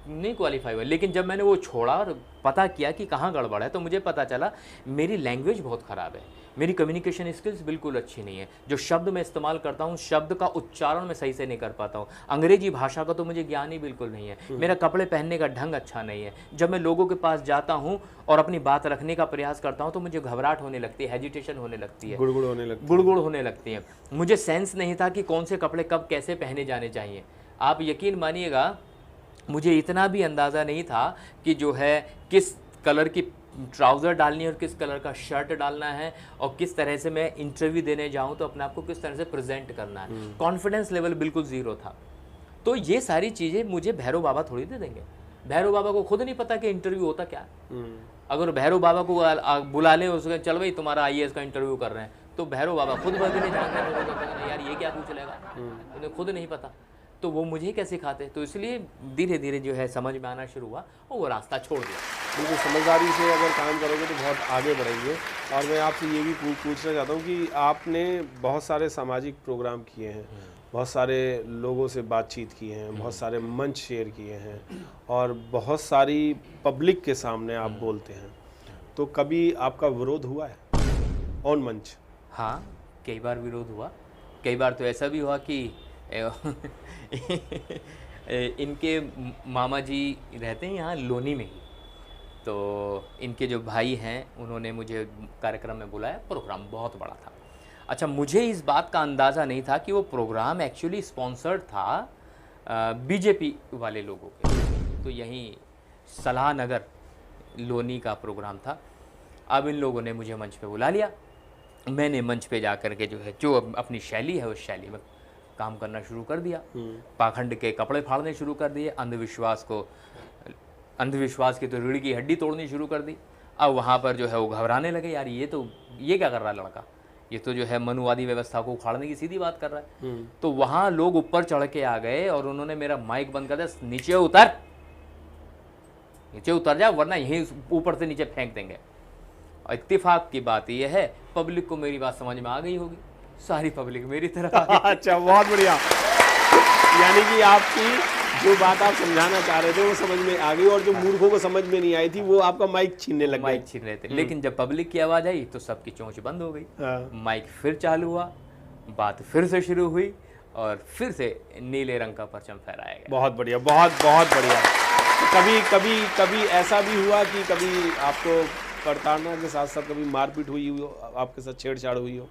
नहीं क्वालिफाई हुआ। लेकिन जब मैंने वो छोड़ा और पता किया कि कहाँ गड़बड़ है, तो मुझे पता चला मेरी लैंग्वेज बहुत ख़राब है, मेरी कम्युनिकेशन स्किल्स बिल्कुल अच्छी नहीं है। जो शब्द मैं इस्तेमाल करता हूँ, शब्द का उच्चारण मैं सही से नहीं कर पाता हूँ। अंग्रेजी भाषा का तो मुझे ज्ञान ही बिल्कुल नहीं है। मेरा कपड़े पहनने का ढंग अच्छा नहीं है। जब मैं लोगों के पास जाता हूँ और अपनी बात रखने का प्रयास करता हूँ तो मुझे घबराहट होने लगती है, हेजिटेशन होने लगती है, गुड़गुड़ होने लगती है। मुझे सेंस नहीं था कि कौन से कपड़े कब कैसे पहने जाने चाहिए। आप यकीन मानिएगा, मुझे इतना भी अंदाज़ा नहीं था कि जो है किस कलर की ट्राउज़र डालनी है और किस कलर का शर्ट डालना है, और किस तरह से मैं इंटरव्यू देने जाऊं तो अपने आप को किस तरह से प्रेजेंट करना है। कॉन्फिडेंस लेवल बिल्कुल ज़ीरो था। तो ये सारी चीज़ें मुझे भैरव बाबा थोड़ी दे देंगे। भैरव बाबा को खुद नहीं पता कि इंटरव्यू होता क्या है। अगर भैरव बाबा को बुला लें, उसके चल भाई तुम्हारा IAS का इंटरव्यू कर रहे हैं, तो भैरव बाबा खुद भी नहीं जानते यार ये क्या पूछ लेगा, उन्हें खुद नहीं पता, तो वो मुझे कैसे सिखाते। तो इसलिए धीरे धीरे जो है समझ में आना शुरू हुआ और वो रास्ता छोड़ दिया। बिल्कुल समझदारी से अगर काम करोगे तो बहुत आगे बढ़ेंगे। और मैं आपसे ये भी पूछना चाहता हूँ कि आपने बहुत सारे सामाजिक प्रोग्राम किए हैं, बहुत सारे लोगों से बातचीत की है, बहुत सारे मंच शेयर किए हैं, और बहुत सारी पब्लिक के सामने आप बोलते हैं, तो कभी आपका विरोध हुआ है ऑन मंच? हाँ, कई बार विरोध हुआ। कई बार तो ऐसा भी हुआ कि इनके मामा जी रहते हैं यहाँ लोनी में ही, तो इनके जो भाई हैं उन्होंने मुझे कार्यक्रम में बुलाया। प्रोग्राम बहुत बड़ा था। अच्छा, मुझे इस बात का अंदाज़ा नहीं था कि वो प्रोग्राम एक्चुअली स्पॉन्सर्ड था बीजेपी वाले लोगों के। तो यहीं सलाह नगर लोनी का प्रोग्राम था। अब इन लोगों ने मुझे मंच पे बुला लिया। मैंने मंच पे जा कर के जो है जो अपनी शैली है उस शैली में काम करना शुरू कर दिया। पाखंड के कपड़े फाड़ने शुरू कर दिए, अंधविश्वास की तो रीढ़ की हड्डी तोड़नी शुरू कर दी। अब वहाँ पर जो है वो घबराने लगे, यार ये क्या कर रहा है लड़का, ये तो जो है मनुवादी व्यवस्था को उखाड़ने की सीधी बात कर रहा है। तो वहाँ लोग ऊपर चढ़ के आ गए और उन्होंने मेरा माइक बंद कर दिया, नीचे उतर जा वरना यहीं ऊपर से नीचे फेंक देंगे। और इत्तेफाक की बात यह है, पब्लिक को मेरी बात समझ में आ गई होगी, सारी पब्लिक मेरी तरफ आ गई। अच्छा, बहुत बढ़िया। यानी कि आपकी जो बात आप समझाना चाह रहे थे वो समझ में आ गई, और जो मूर्खों को समझ में नहीं आई थी वो आपका माइक छीनने लग गए। माइक छीन रहे थे। लेकिन जब पब्लिक की आवाज़ आई तो सबकी चोंच बंद हो गई। माइक फिर चालू हुआ, बात फिर से शुरू हुई और फिर से नीले रंग का परचम फहराया गया। बहुत बढ़िया, बहुत बहुत बढ़िया। तो कभी ऐसा भी हुआ कि कभी आपको प्रताड़ना के साथ साथ कभी मारपीट हुई हो, आपके साथ छेड़छाड़ हुई हो?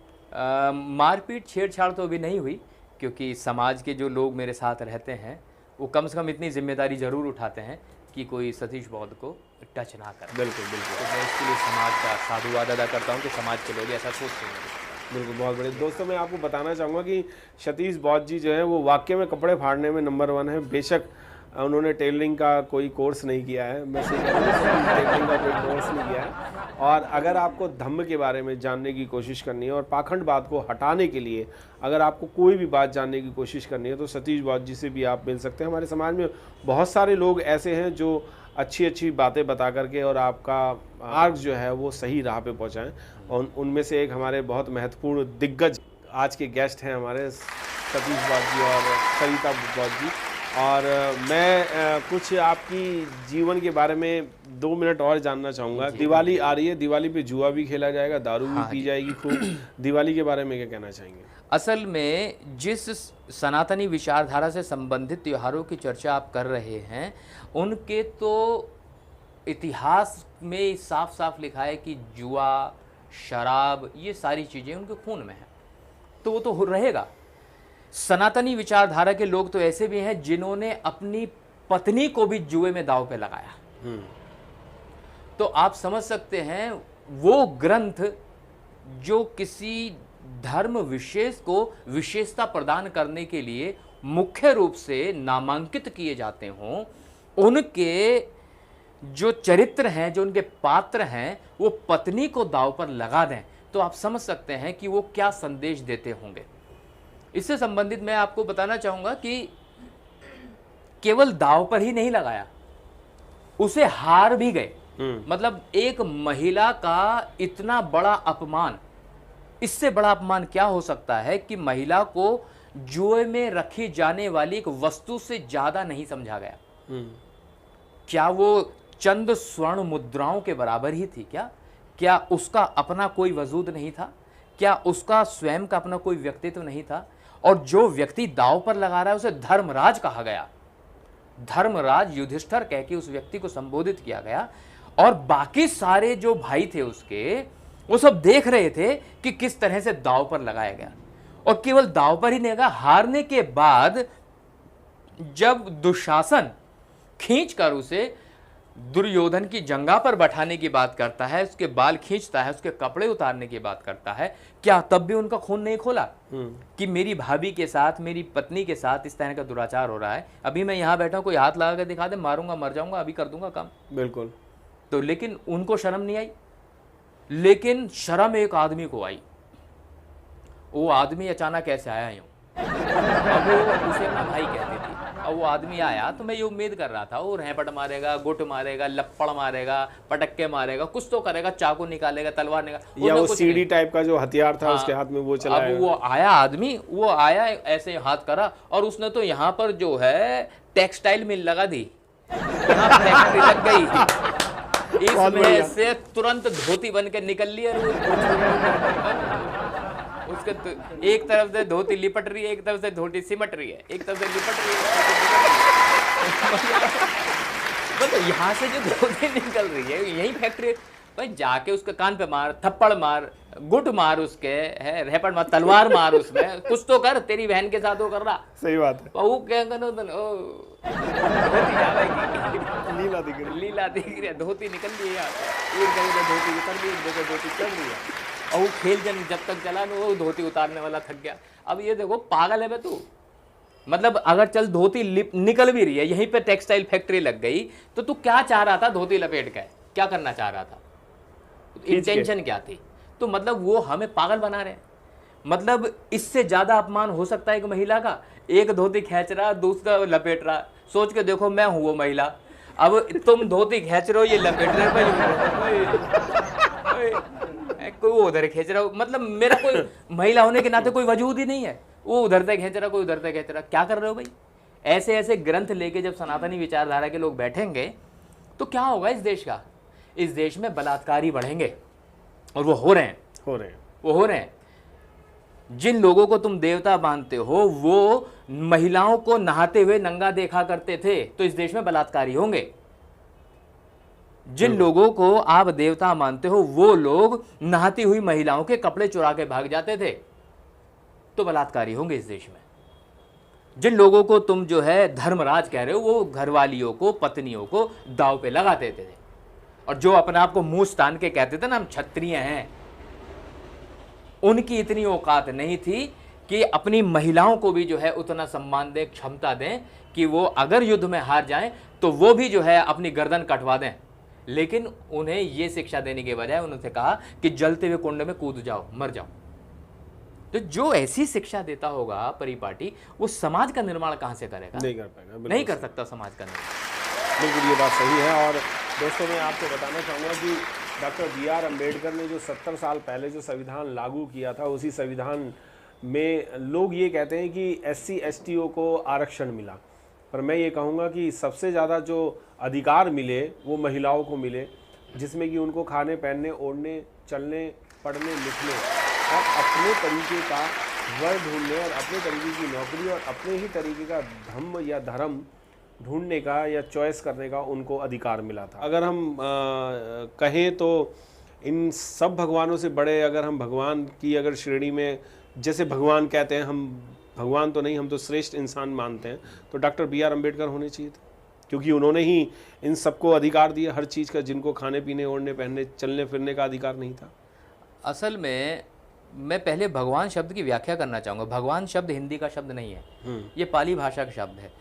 मारपीट छेड़छाड़ तो अभी नहीं हुई, क्योंकि समाज के जो लोग मेरे साथ रहते हैं वो कम से कम इतनी जिम्मेदारी ज़रूर उठाते हैं कि कोई सतीश बौद्ध को टच ना करे। बिल्कुल बिल्कुल। तो मैं इसके लिए समाज का साधुवाद अदा करता हूँ कि समाज के लोग ऐसा सोचते हैं। बिल्कुल, बहुत बढ़िया दोस्तों। मैं आपको बताना चाहूँगा कि सतीश बौद्ध जी जो है वो वाकई में कपड़े फाड़ने में नंबर 1 है। बेशक उन्होंने टेलरिंग का कोई कोर्स नहीं किया है, मैं सही कह रहा हूँ, टेलरिंग का कोई कोर्स नहीं किया है। और अगर आपको धम्म के बारे में जानने की कोशिश करनी है और पाखंडवाद को हटाने के लिए अगर आपको कोई भी बात जानने की कोशिश करनी है तो सतीश बौद्ध जी से भी आप मिल सकते हैं। हमारे समाज में बहुत सारे लोग ऐसे हैं जो अच्छी अच्छी बातें बता करके और आपका मार्ग जो है वो सही राह पे पहुंचाएं। और उनमें से एक हमारे बहुत महत्वपूर्ण दिग्गज आज के गेस्ट हैं हमारे सतीश बौद्ध जी और सरिता बौद्ध जी। और मैं कुछ आपकी जीवन के बारे में 2 मिनट और जानना चाहूँगा। दिवाली आ रही है, दिवाली पे जुआ भी खेला जाएगा, दारू भी पी जाएगी खूब। दिवाली के बारे में क्या कहना चाहेंगे? असल में जिस सनातनी विचारधारा से संबंधित त्योहारों की चर्चा आप कर रहे हैं, उनके तो इतिहास में साफ साफ लिखा है कि जुआ, शराब, ये सारी चीज़ें उनके खून में हैं, तो वो तो रहेगा। सनातनी विचारधारा के लोग तो ऐसे भी हैं जिन्होंने अपनी पत्नी को भी जुए में दांव पे लगाया। तो आप समझ सकते हैं वो ग्रंथ जो किसी धर्म विशेष को विशेषता प्रदान करने के लिए मुख्य रूप से नामांकित किए जाते हों, उनके जो चरित्र हैं, जो उनके पात्र हैं, वो पत्नी को दांव पर लगा दें, तो आप समझ सकते हैं कि वो क्या संदेश देते होंगे। इससे संबंधित मैं आपको बताना चाहूंगा कि केवल दांव पर ही नहीं लगाया, उसे हार भी गए। मतलब एक महिला का इतना बड़ा अपमान, इससे बड़ा अपमान क्या हो सकता है कि महिला को जुए में रखी जाने वाली एक वस्तु से ज्यादा नहीं समझा गया। क्या वो चंद स्वर्ण मुद्राओं के बराबर ही थी? क्या उसका अपना कोई वजूद नहीं था? क्या उसका स्वयं का अपना कोई व्यक्तित्व नहीं था? और जो व्यक्ति दांव पर लगा रहा है उसे धर्मराज कहा गया, धर्मराज युधिष्ठिर कह के उस व्यक्ति को संबोधित किया गया। और बाकी सारे जो भाई थे उसके, वो सब देख रहे थे कि किस तरह से दांव पर लगाया गया। और केवल दांव पर ही नहीं लगा, हारने के बाद जब दुशासन खींचकर उसे दुर्योधन की जंगा पर बैठाने की बात करता है, उसके बाल खींचता है, उसके कपड़े उतारने की बात करता है, क्या तब भी उनका खून नहीं खोला कि मेरी भाभी के साथ, मेरी पत्नी के साथ इस तरह का दुराचार हो रहा है? अभी मैं यहाँ बैठा हूँ, कोई हाथ लगा कर दिखा दे, मारूंगा, मर जाऊंगा, अभी कर दूंगा काम। बिल्कुल। तो लेकिन उनको शर्म नहीं आई। लेकिन शर्म एक आदमी को आई। वो आदमी अचानक कैसे आया यूं? अब वो उसे अपना भाई कहती थी। अब वो आदमी आया तो मैं ये उम्मीद कर रहा था वो रैपट मारेगा, गुट मारेगा, लप्पड़ मारेगा, पटक्के मारेगा, कुछ तो करेगा, चाकू निकालेगा, तलवार निकालेगा, या वो सीढ़ी टाइप का जो हथियार था उसके हाथ में वो चलाएगा। अब वो आया आदमी, वो आया ऐसे हाथ करा और उसने तो यहाँ पर जो है टेक्सटाइल मिल लगा दी, यहाँ फैक्ट्री लग गई। इसमें से तुरंत धोती बन के निकल लिया। उसके एक तरफ से धोती लिपट रही है, एक तरफ से धोती सिमट रही है, एक तरफ से लिपट रही है। मतलब यहाँ से जो धोती निकल रही है यही फैक्ट्री। भाई जाके उसके कान पे मार, थप्पड़ मार, गुट मार, उसके है रैपट मार, तलवार मार, उसमें कुछ तो कर, तेरी बहन के साथ वो कर रहा। सही बात है। वो क्या लीला दिख रही, लीला दिख रही है, धोती निकल रही है यार, एक जगह धोती उतर रही है, एक जगह धोती चल रही है। और वो खेल जब तक चला ना वो धोती उतारने वाला थक गया। अब ये देखो पागल है बे तू। मतलब अगर चल धोती निकल भी रही है, यहीं पे टेक्सटाइल फैक्ट्री लग गई, तो तू क्या चाह रहा था? धोती लपेट के क्या करना चाह रहा था? इंटेंशन क्या थी? तो मतलब वो हमें पागल बना रहे हैं। मतलब इससे ज्यादा अपमान हो सकता है एक महिला का? एक धोती खींच रहा, दूसरा लपेट रहा। सोच के देखो मैं हूं वो महिला, अब तुम धोती खींच रहे हो, ये लपेट रहे कोई वो उधर खींच रहा हो। मतलब मेरा कोई महिला होने के नाते कोई वजूद ही नहीं है। वो उधर से खींच रहा, कोई उधर से खींच रहा। क्या कर रहे हो भाई? ऐसे ऐसे ग्रंथ लेके जब सनातनी विचारधारा के लोग बैठेंगे तो क्या होगा इस देश का? इस देश में बलात्कारी बढ़ेंगे और वो हो रहे हैं। जिन लोगों को तुम देवता मानते हो वो महिलाओं को नहाते हुए नंगा देखा करते थे, तो इस देश में बलात्कारी होंगे। जिन लोगों को आप देवता मानते हो वो लोग नहाती हुई महिलाओं के कपड़े चुरा के भाग जाते थे, तो बलात्कारी होंगे इस देश में। जिन लोगों को तुम जो है धर्मराज कह रहे हो वो घरवालियों को, पत्नियों को दांव पे लगाते थे। और जो अपने आप को मुंह तान के कहते थे ना हम क्षत्रिय हैं, उनकी इतनी औकात नहीं थी कि अपनी महिलाओं को भी जो है उतना सम्मान दें, क्षमता दें कि वो अगर युद्ध में हार जाएं तो वो भी जो है अपनी गर्दन कटवा दें। लेकिन उन्हें ये शिक्षा देने के बजाय उन्होंने कहा कि जलते हुए कुंड में कूद जाओ, मर जाओ। तो जो ऐसी शिक्षा देता होगा परिपाटी, वो समाज का निर्माण कहां से करेगा? नहीं कर पाएगा, नहीं कर सकता समाज का निर्माण। बिल्कुल ये बात सही है। और दोस्तों मैं आपको बताना चाहूँगा कि डॉक्टर बी.आर. अम्बेडकर ने जो 70 साल पहले जो संविधान लागू किया था, उसी संविधान में लोग ये कहते हैं कि SC STO को आरक्षण मिला, पर मैं ये कहूँगा कि सबसे ज़्यादा जो अधिकार मिले वो महिलाओं को मिले, जिसमें कि उनको खाने, पहनने, ओढ़ने, चलने, पढ़ने, लिखने और अपने तरीके का वर्ग ढूंढने और अपने तरीके की नौकरी और अपने ही तरीके का धम्म या धर्म ढूंढने का या चॉइस करने का उनको अधिकार मिला था। अगर हम कहें तो इन सब भगवानों से बड़े अगर हम भगवान की अगर श्रेणी में, जैसे भगवान कहते हैं, हम भगवान तो नहीं, हम तो श्रेष्ठ इंसान मानते हैं, तो डॉक्टर बी.आर. अम्बेडकर होने चाहिए थे, क्योंकि उन्होंने ही इन सबको अधिकार दिया हर चीज़ का, जिनको खाने पीने, ओढ़ने, पहनने, चलने फिरने का अधिकार नहीं था। असल में मैं पहले भगवान शब्द की व्याख्या करना चाहूँगा। भगवान शब्द हिंदी का शब्द नहीं है, ये पाली भाषा का शब्द है।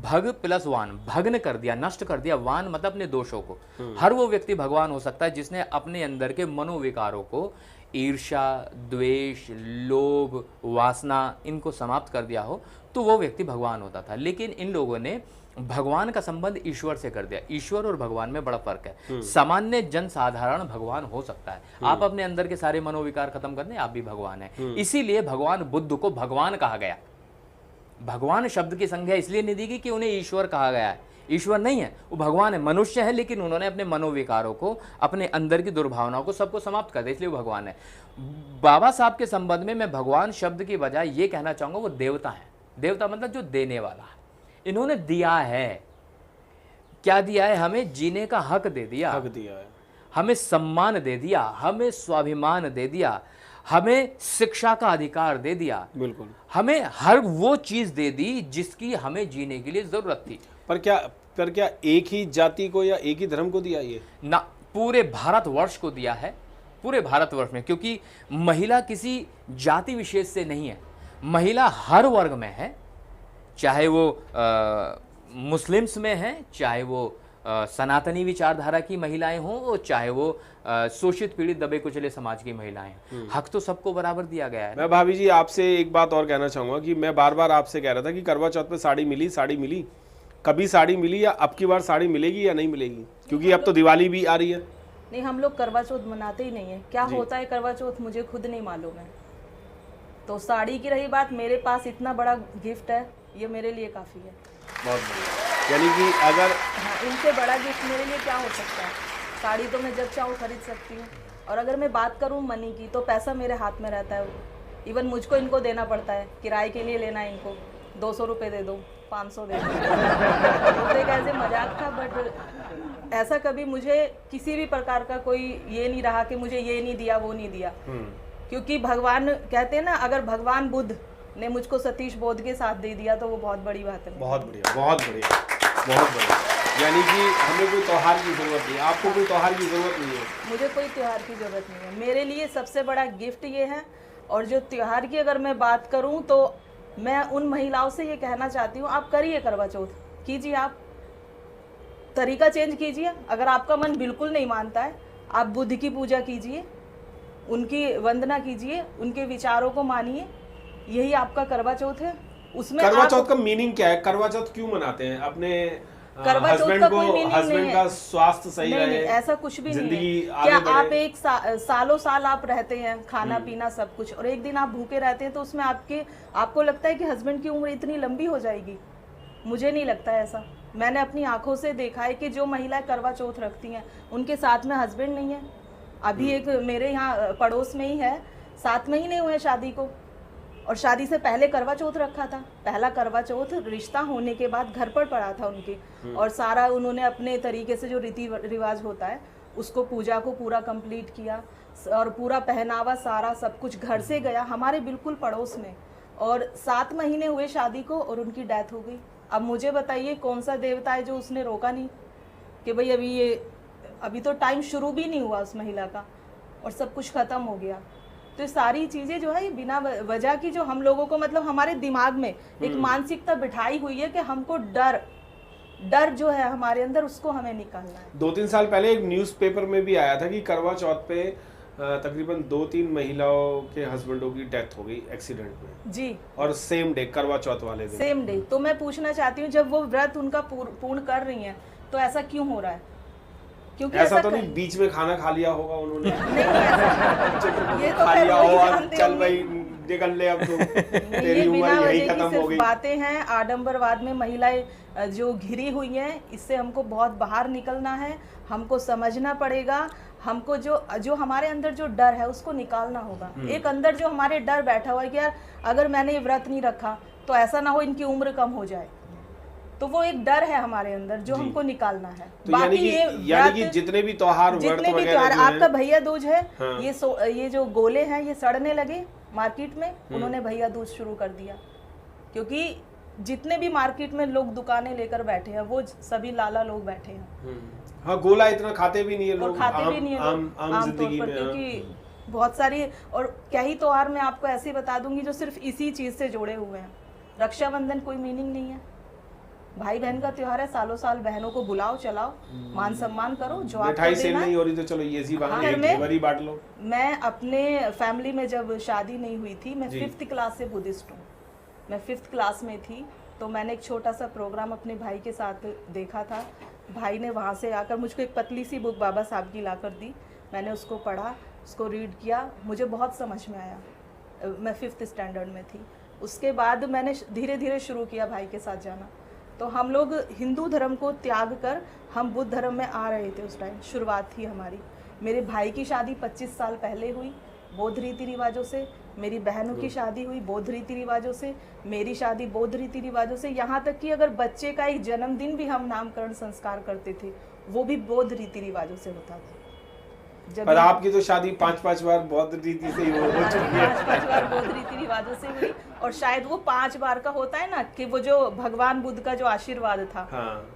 भग प्लस वान, भग्न कर दिया, नष्ट कर दिया। वान मतलब अपने दोषों को। हर वो व्यक्ति भगवान हो सकता है जिसने अपने अंदर के मनोविकारों को, ईर्ष्या, द्वेष, लोभ, वासना, इनको समाप्त कर दिया हो, तो वो व्यक्ति भगवान होता था। लेकिन इन लोगों ने भगवान का संबंध ईश्वर से कर दिया। ईश्वर और भगवान में बड़ा फर्क है। सामान्य जन साधारण भगवान हो सकता है। आप अपने अंदर के सारे मनोविकार खत्म कर दें, आप भी भगवान हैं। इसीलिए भगवान बुद्ध को भगवान कहा गया। भगवान शब्द की संज्ञा इसलिए नहीं दी गई कि उन्हें ईश्वर कहा गया है। ईश्वर नहीं है, वो भगवान है, मनुष्य है, लेकिन उन्होंने अपने मनोविकारों को, अपने अंदर की दुर्भावनाओं को, सबको समाप्त कर दिया, इसलिए वो भगवान है। बाबा साहब के संबंध में मैं भगवान शब्द की बजाय ये कहना चाहूंगा वो देवता है। देवता मतलब जो देने वाला है। इन्होंने दिया है, क्या दिया है? हमें जीने का हक दे दिया, हक दिया है, हमें सम्मान दे दिया, हमें स्वाभिमान दे दिया, हमें शिक्षा का अधिकार दे दिया, बिल्कुल, हमें हर वो चीज दे दी जिसकी हमें जीने के लिए जरूरत थी। पर क्या एक ही जाति को या एक ही धर्म को दिया ये? ना, पूरे भारतवर्ष को दिया है, पूरे भारतवर्ष में। क्योंकि महिला किसी जाति विशेष से नहीं है, महिला हर वर्ग में है, चाहे वो मुस्लिम्स में है, चाहे वो सनातनी विचारधारा की महिलाएं हों, चाहे वो शोषित पीड़ित दबे कुचले समाज की महिलाएं। हक तो सबको बराबर दिया गया है। मैं भाभी जी आपसे एक बात और कहना चाहूँगा कि मैं बार बार आपसे कह रहा था कि करवा चौथ पे साड़ी मिली, कभी साड़ी मिली या अब की बार साड़ी मिलेगी या नहीं मिलेगी? क्योंकि अब तो दिवाली भी आ रही है। नहीं, हम लोग करवा चौथ मनाते ही नहीं है। क्या होता है करवा चौथ मुझे खुद नहीं मालूम है। तो साड़ी की रही बात, मेरे पास इतना बड़ा गिफ्ट है, ये मेरे लिए काफ़ी है। बहुत बढ़िया। यानी कि अगर इनसे बड़ा गिफ्ट मेरे लिए क्या हो सकता है? साड़ी तो मैं जब चाहूँ खरीद सकती हूँ। और अगर मैं बात करूँ मनी की, तो पैसा मेरे हाथ में रहता है। इवन मुझको इनको देना पड़ता है, किराए के लिए लेना है इनको, 200 रुपये दे दो, 500 दे दो। तो एक ऐसे मजाक था, बट ऐसा कभी मुझे किसी भी प्रकार का कोई ये नहीं रहा कि मुझे ये नहीं दिया, वो नहीं दिया। क्योंकि भगवान कहते हैं ना, अगर भगवान बुद्ध ने मुझको सतीश बोध के साथ दे दिया तो वो बहुत बड़ी बात है। बहुत बढ़िया, बहुत बढ़िया, बहुत बढ़िया। यानी कि हमें कोई त्योहार की जरूरत नहीं, आपको कोई त्योहार की जरूरत नहीं है। मुझे कोई त्योहार की जरूरत नहीं है। मेरे लिए सबसे बड़ा गिफ्ट ये है। और जो त्योहार की अगर मैं बात करूं, तो मैं उन महिलाओं से ये कहना चाहती हूँ, आप करिए करवा चौथ, कीजिए, आप तरीका चेंज कीजिए। अगर आपका मन बिल्कुल नहीं मानता है, आप बुद्ध की पूजा कीजिए, उनकी वंदना कीजिए, उनके विचारों को मानिए, यही आपका करवा चौथ है। उसमें करवा चौथ का मीनिंग क्या है? करवा चौथ क्यों मनाते हैं? अपने करवा चौथ का कोई मीनिंग नहीं है। का स्वास्थ्य सही रहे, ऐसा कुछ भी नहीं है। आगे क्या बढ़े। आप एक सालों साल आप रहते हैं, खाना पीना सब कुछ, और एक दिन आप भूखे रहते हैं, तो उसमें आपको लगता है कि हस्बैंड की उम्र इतनी लंबी हो जाएगी? मुझे नहीं लगता है ऐसा। मैंने अपनी आंखों से देखा है कि जो महिलाएं करवा चौथ रखती हैं, उनके साथ में हस्बैंड नहीं है। अभी एक मेरे यहाँ पड़ोस में ही है, 7 महीने हुए शादी को, और शादी से पहले करवा चौथ रखा था। पहला करवा चौथ रिश्ता होने के बाद घर पर पड़ा था उनके, और सारा उन्होंने अपने तरीके से जो रीति रिवाज होता है उसको, पूजा को पूरा कंप्लीट किया, और पूरा पहनावा सारा सब कुछ घर से गया, हमारे बिल्कुल पड़ोस में। और 7 महीने हुए शादी को और उनकी डेथ हो गई। अब मुझे बताइए कौन सा देवता है जो उसने रोका नहीं कि भाई अभी तो टाइम शुरू भी नहीं हुआ उस महिला का, और सब कुछ ख़त्म हो गया। तो ये सारी चीजें जो है ये बिना वजह की जो हम लोगों को मतलब हमारे दिमाग में एक मानसिकता बिठाई हुई है कि हमको डर जो है हमारे अंदर उसको हमें निकालना है। 2-3 साल पहले एक न्यूज़पेपर में भी आया था कि करवा चौथ पे तकरीबन 2-3 महिलाओं के हस्बैंडों की डेथ हो गई एक्सीडेंट में जी, और सेम डे करवा चौथ वाले दिन। Same day. तो मैं पूछना चाहती हूँ जब वो व्रत उनका पूर्ण कर रही हैं तो ऐसा क्यों हो रहा है? क्योंकि ऐसा तो नहीं बीच में खाना खा लिया होगा उन्होंने नहीं ऐसा ये तो खा खैर लिया वही होगा, जानते चल होंगे। भाई निकल ले अब तो नहीं, तेरी ये उम्र बिना यही वजह खत्म की हो सिर्फ गई। बातें हैं। आडंबरवाद में महिलाएं जो घिरी हुई हैं, इससे हमको बहुत बाहर निकलना है। हमको समझना पड़ेगा, हमको जो हमारे अंदर जो डर है उसको निकालना होगा। एक अंदर जो हमारे डर बैठा हुआ है कि यार अगर मैंने ये व्रत नहीं रखा तो ऐसा ना हो इनकी उम्र कम हो जाए, तो वो एक डर है हमारे अंदर जो हमको निकालना है। तो यानी कि जितने भी त्योहार जितने भी त्योहार, आपका भैया दूज है, ये जो गोले हैं ये सड़ने लगे मार्केट में, उन्होंने भैया दूज शुरू कर दिया। क्योंकि जितने भी मार्केट में लोग दुकानें लेकर बैठे हैं वो सभी लाला लोग बैठे हैं। हाँ, गोला इतना खाते भी नहीं है लोग, खाते भी नहीं है आम जिंदगी में, क्योंकि बहुत सारी और क्या ही त्योहार मैं आपको ऐसे बता दूंगी जो सिर्फ इसी चीज से जुड़े हुए हैं। रक्षाबंधन कोई मीनिंग नहीं है, भाई बहन का त्योहार है, सालों साल बहनों को बुलाओ, चलाओ, मान सम्मान करो, जो आपको मिठाई सेल देना नहीं हो रही तो चलो ये सी बहाने एक घेवर ही बांट लो। मैं अपने फैमिली में जब शादी नहीं हुई थी, मैं 5th क्लास से बुद्धिस्ट हूँ, मैं 5th क्लास में थी, तो मैंने एक छोटा सा प्रोग्राम अपने भाई के साथ देखा था। भाई ने वहाँ से आकर मुझको एक पतली सी बुक बाबा साहब की ला कर दी, मैंने उसको पढ़ा, उसको रीड किया, मुझे बहुत समझ में आया। मैं 5th स्टैंडर्ड में थी। उसके बाद मैंने धीरे धीरे शुरू किया भाई के साथ जाना। तो हम लोग हिंदू धर्म को त्याग कर हम बुद्ध धर्म में आ रहे थे। उस टाइम शुरुआत थी हमारी। मेरे भाई की शादी 25 साल पहले हुई बौद्ध रीति रिवाजों से, मेरी बहनों की शादी हुई बौद्ध रीति रिवाजों से, मेरी शादी बौद्ध रीति रिवाजों से, यहाँ तक कि अगर बच्चे का एक जन्मदिन भी हम नामकरण संस्कार करते थे वो भी बौद्ध रीति रिवाजों से होता था। पर आपकी तो शादी 5-5 बार बौद्ध रीति से ही हो चुकी है। 5 बार बौद्ध रीति रिवाजों से हुई, और शायद वो 5 बार का होता है ना कि वो जो भगवान बुद्ध का जो आशीर्वाद था,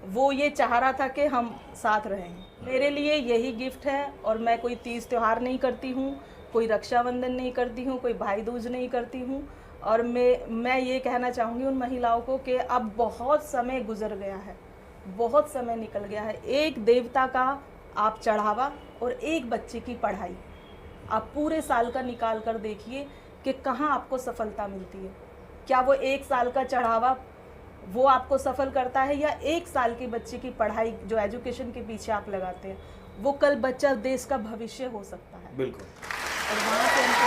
वो ये चाह रहा था कि हम साथ रहें। मेरे लिए यही गिफ्ट है। और मैं कोई तीज त्योहार नहीं करती हूँ, कोई रक्षाबंधन नहीं करती हूँ, कोई भाई दूज नहीं करती हूँ। और मैं ये कहना चाहूँगी उन महिलाओं को कि अब बहुत समय गुजर गया है, बहुत समय निकल गया है। एक देवता का आप चढ़ावा और एक बच्चे की पढ़ाई आप पूरे साल का निकाल कर देखिए कि कहाँ आपको सफलता मिलती है। क्या वो 1 साल का चढ़ावा वो आपको सफल करता है, या 1 साल के बच्चे की पढ़ाई जो एजुकेशन के पीछे आप लगाते हैं, वो कल बच्चा देश का भविष्य हो सकता है। बिल्कुल। और वहाँ से हमको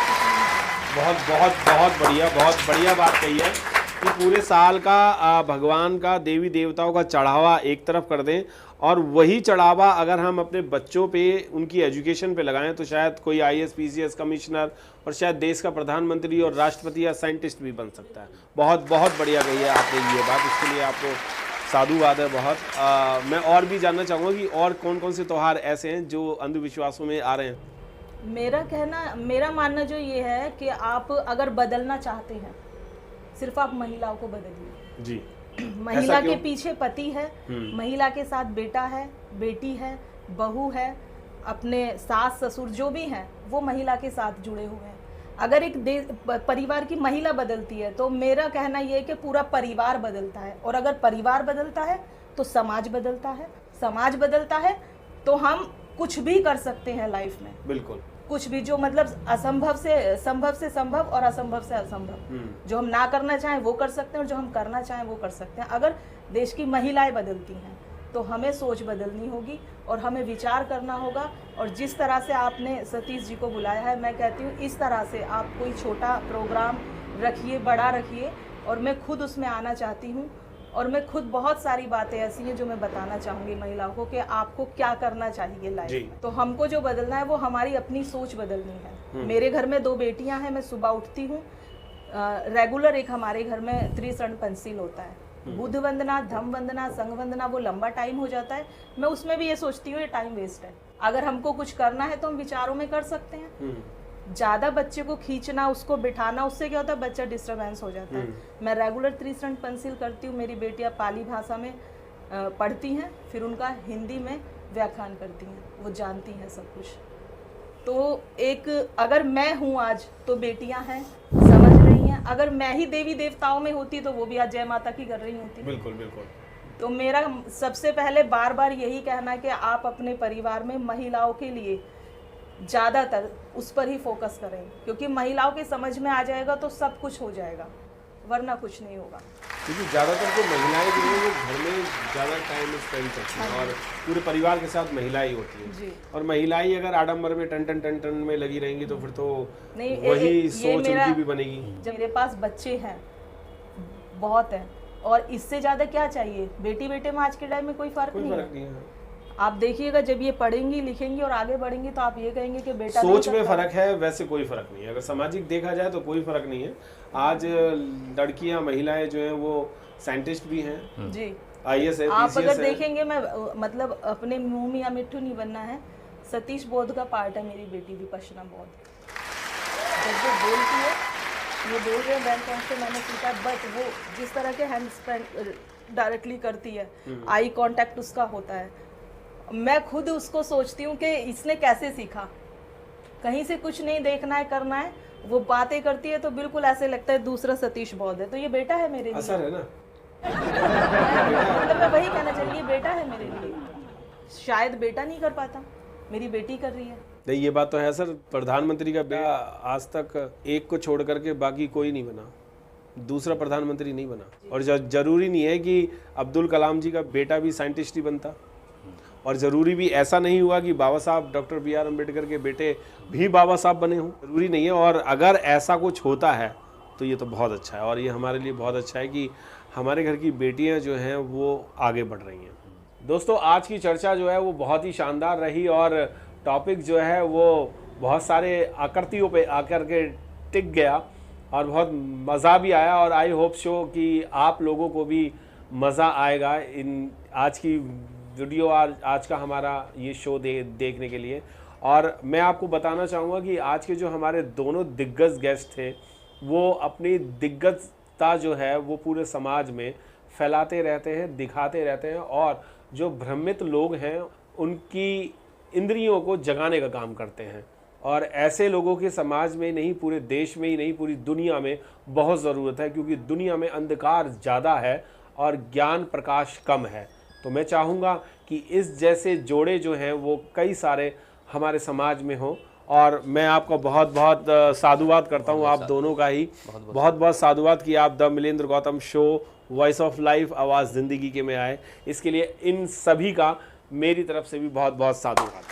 बहुत बढ़िया बात कही है कि पूरे साल का भगवान का देवी देवताओं का चढ़ावा एक तरफ कर दें, और वही चढ़ावा अगर हम अपने बच्चों पे उनकी एजुकेशन पे लगाएं तो शायद कोई IAS PCS कमिश्नर और शायद देश का प्रधानमंत्री और राष्ट्रपति या साइंटिस्ट भी बन सकता है। बहुत बढ़िया कही है आपने ये बात, इसके लिए आपको साधुवाद है बहुत। मैं और भी जानना चाहूँगा कि और कौन कौन से त्यौहार ऐसे हैं जो अंधविश्वासों में आ रहे हैं। मेरा मानना जो ये है कि आप अगर बदलना चाहते हैं सिर्फ आप महिलाओं को बदलिए जी। महिला के पीछे पति है, महिला के साथ बेटा है, बेटी है, बहू है, अपने सास ससुर जो भी हैं वो महिला के साथ जुड़े हुए हैं। अगर एक परिवार की महिला बदलती है तो मेरा कहना यह है कि पूरा परिवार बदलता है, और अगर परिवार बदलता है तो समाज बदलता है, समाज बदलता है तो हम कुछ भी कर सकते हैं लाइफ में। बिल्कुल, कुछ भी जो मतलब असंभव से संभव और असंभव से असंभव, जो हम ना करना चाहें वो कर सकते हैं, और जो हम करना चाहें वो कर सकते हैं। अगर देश की महिलाएं बदलती हैं तो हमें सोच बदलनी होगी और हमें विचार करना होगा। और जिस तरह से आपने सतीश जी को बुलाया है, मैं कहती हूँ इस तरह से आप कोई छोटा प्रोग्राम रखिए, बड़ा रखिए, और मैं खुद उसमें आना चाहती हूँ। और मैं खुद बहुत सारी बातें ऐसी हैं जो मैं बताना चाहूँगी महिलाओं को कि आपको क्या करना चाहिए लाइफ में। तो हमको जो बदलना है वो हमारी अपनी सोच बदलनी है। मेरे घर में 2 बेटियां हैं, मैं सुबह उठती हूँ, रेगुलर एक हमारे घर में त्रिशरण पंचशील होता है, बुद्ध वंदना, धम्म वंदना, संघ वंदना, वो लंबा टाइम हो जाता है। मैं उसमें भी ये सोचती हूँ ये टाइम वेस्ट है। अगर हमको कुछ करना है तो हम विचारों में कर सकते हैं। ज़्यादा बच्चे को खींचना, उसको बिठाना, उससे क्या होता है बच्चा डिस्टर्बेंस हो जाता है। मैं रेगुलर त्रिशरण पंचशील करती हूँ। मेरी बेटियाँ पाली भाषा में पढ़ती हैं, फिर उनका हिंदी में व्याख्यान करती हैं, वो जानती हैं सब कुछ। तो एक अगर मैं हूँ आज तो बेटियां हैं, समझ रही हैं। अगर मैं ही देवी देवताओं में होती तो वो भी आज जय माता की कर रही होती। बिल्कुल बिल्कुल। तो मेरा सबसे पहले बार बार यही कहना है कि आप अपने परिवार में महिलाओं के लिए ज़्यादातर उस पर ही फोकस करें, क्योंकि महिलाओं के समझ में आ जाएगा तो सब कुछ हो जाएगा, वरना कुछ नहीं होगा। क्योंकि ज़्यादातर तो महिलाएं जो हैं वो घर में ज़्यादा टाइम स्पेंड करती हैं और पूरे परिवार के साथ महिलाएं होती हैं जी। और महिलाएं अगर आडंबर में टन में लगी रहेंगी तो फिर तो नहीं, वही सोच उनकी भी बनेगी। जब मेरे पास बच्चे हैं बहुत हैं, और इससे ज़्यादा क्या चाहिए? बेटी बेटे में आज के टाइम में कोई फर्क नहीं है। आप देखिएगा जब ये पढ़ेंगी लिखेंगी और आगे बढ़ेंगी तो आप ये कहेंगे कि बेटा सोच में फर्क है, वैसे कोई फर्क नहीं है। अगर सामाजिक देखा जाए तो कोई फर्क नहीं है। आज लड़कियां महिलाएं जो हैं वो साइंटिस्ट भी हैं जी, IAS है, आप PCS अगर है। देखेंगे, मैं मतलब अपने मुंह में या मिट्टू नहीं बनना है, सतीश बोध का पार्ट है मेरी बेटी विपश्यना बोध। जब वो बोलती है, ये बोल रहे हैं बैंक से मैंने पूछा, बट वो जिस तरह के हैंड डायरेक्टली करती है, आई कांटेक्ट उसका होता है, मैं खुद उसको सोचती हूँ कि इसने कैसे सीखा। कहीं से कुछ नहीं देखना है करना है, वो बातें करती है तो बिल्कुल ऐसे लगता है दूसरा सतीश बौद्ध है। तो ये बेटा है मेरे लिए, असर है ना। मतलब मैं वही कहना चाहिए, बेटा है मेरे लिए। शायद बेटा नहीं कर पाता, मेरी बेटी कर रही है। नहीं, ये बात तो है सर। प्रधानमंत्री का बेटा आज तक एक को छोड़ करके बाकी कोई नहीं बना, दूसरा प्रधानमंत्री नहीं बना। और जरूरी नहीं है कि अब्दुल कलाम जी का बेटा भी साइंटिस्ट ही बनता, और ज़रूरी भी ऐसा नहीं हुआ कि बाबा साहब डॉक्टर BR अम्बेडकर के बेटे भी बाबा साहब बने हों, ज़रूरी नहीं है। और अगर ऐसा कुछ होता है तो ये तो बहुत अच्छा है, और ये हमारे लिए बहुत अच्छा है कि हमारे घर की बेटियां जो हैं वो आगे बढ़ रही हैं। दोस्तों, आज की चर्चा जो है वो बहुत ही शानदार रही, और टॉपिक जो है वो बहुत सारे आकृतियों पे आकर के टिक गया और बहुत मज़ा भी आया। और आई होप सो कि आप लोगों को भी मज़ा आएगा इन आज की वीडियो, आज का हमारा ये शो देखने के लिए। और मैं आपको बताना चाहूँगा कि आज के जो हमारे दोनों दिग्गज गेस्ट थे वो अपनी दिग्गजता जो है वो पूरे समाज में फैलाते रहते हैं, दिखाते रहते हैं, और जो भ्रमित लोग हैं उनकी इंद्रियों को जगाने का काम करते हैं। और ऐसे लोगों की समाज में नहीं, पूरे देश में ही नहीं, पूरी दुनिया में बहुत ज़रूरत है, क्योंकि दुनिया में अंधकार ज़्यादा है और ज्ञान प्रकाश कम है। तो मैं चाहूँगा कि इस जैसे जोड़े जो हैं वो कई सारे हमारे समाज में हों, और मैं आपका बहुत बहुत साधुवाद करता हूँ, आप दोनों का ही बहुत बहुत साधुवाद कि आप Damlendra Gautam show voice of life आवाज़ ज़िंदगी के में आए। इसके लिए इन सभी का मेरी तरफ से भी बहुत बहुत साधुवाद।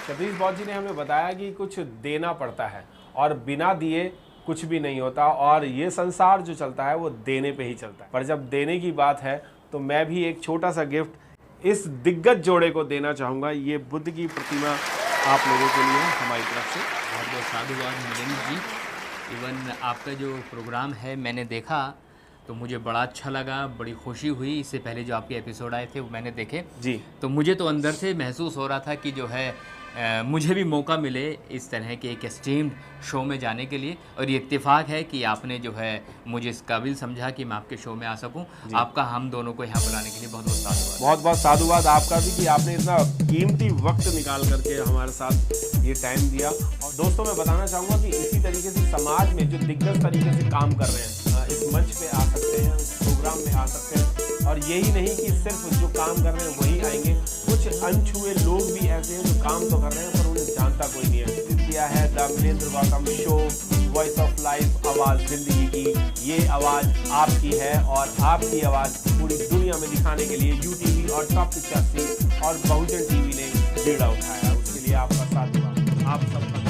सतीश बौद्ध जी ने हमें बताया कि कुछ देना पड़ता है और बिना दिए कुछ भी नहीं होता, और ये संसार जो चलता है वो देने पे ही चलता है। पर जब देने की बात है तो मैं भी एक छोटा सा गिफ्ट इस दिग्गज जोड़े को देना चाहूँगा। ये बुद्ध की प्रतिमा आप लोगों के लिए हमारी तरफ से बहुत बहुत साधुवाद मिलेंद्र जी। इवन आपका जो प्रोग्राम है मैंने देखा तो मुझे बड़ा अच्छा लगा, बड़ी खुशी हुई। इससे पहले जो आपके एपिसोड आए थे वो मैंने देखे जी, तो मुझे तो अंदर से महसूस हो रहा था कि जो है मुझे भी मौका मिले इस तरह के एक एस्टीम्ड शो में जाने के लिए। और ये इत्तेफाक है कि आपने जो है मुझे इस काबिल समझा कि मैं आपके शो में आ सकूं। आपका हम दोनों को यहाँ बुलाने के लिए बहुत बहुत साधुवाद। बहुत बहुत साधुवाद आपका भी कि आपने इतना कीमती वक्त निकाल करके हमारे साथ ये टाइम दिया। और दोस्तों, मैं बताना चाहूँगा कि इसी तरीके से समाज में जो दिग्गज तरीके से काम कर रहे हैं इस मंच पे आ सकते हैं, इस प्रोग्राम में आ सकते हैं। और यही नहीं कि सिर्फ जो काम कर रहे हैं वही आएंगे, कुछ अनछुए लोग भी ऐसे हैं जो काम तो कर रहे हैं पर उन्हें जानता कोई नहीं है। किया है Damlendra Gautam show voice of life आवाज़ ज़िंदगी की। ये आवाज़ आपकी है और आपकी आवाज़ पूरी दुनिया में दिखाने के लिए UTV और टॉप 85 और बहुजन TV ने बीड़ा उठाया। उसके लिए आपका साधुवाद। आप सबका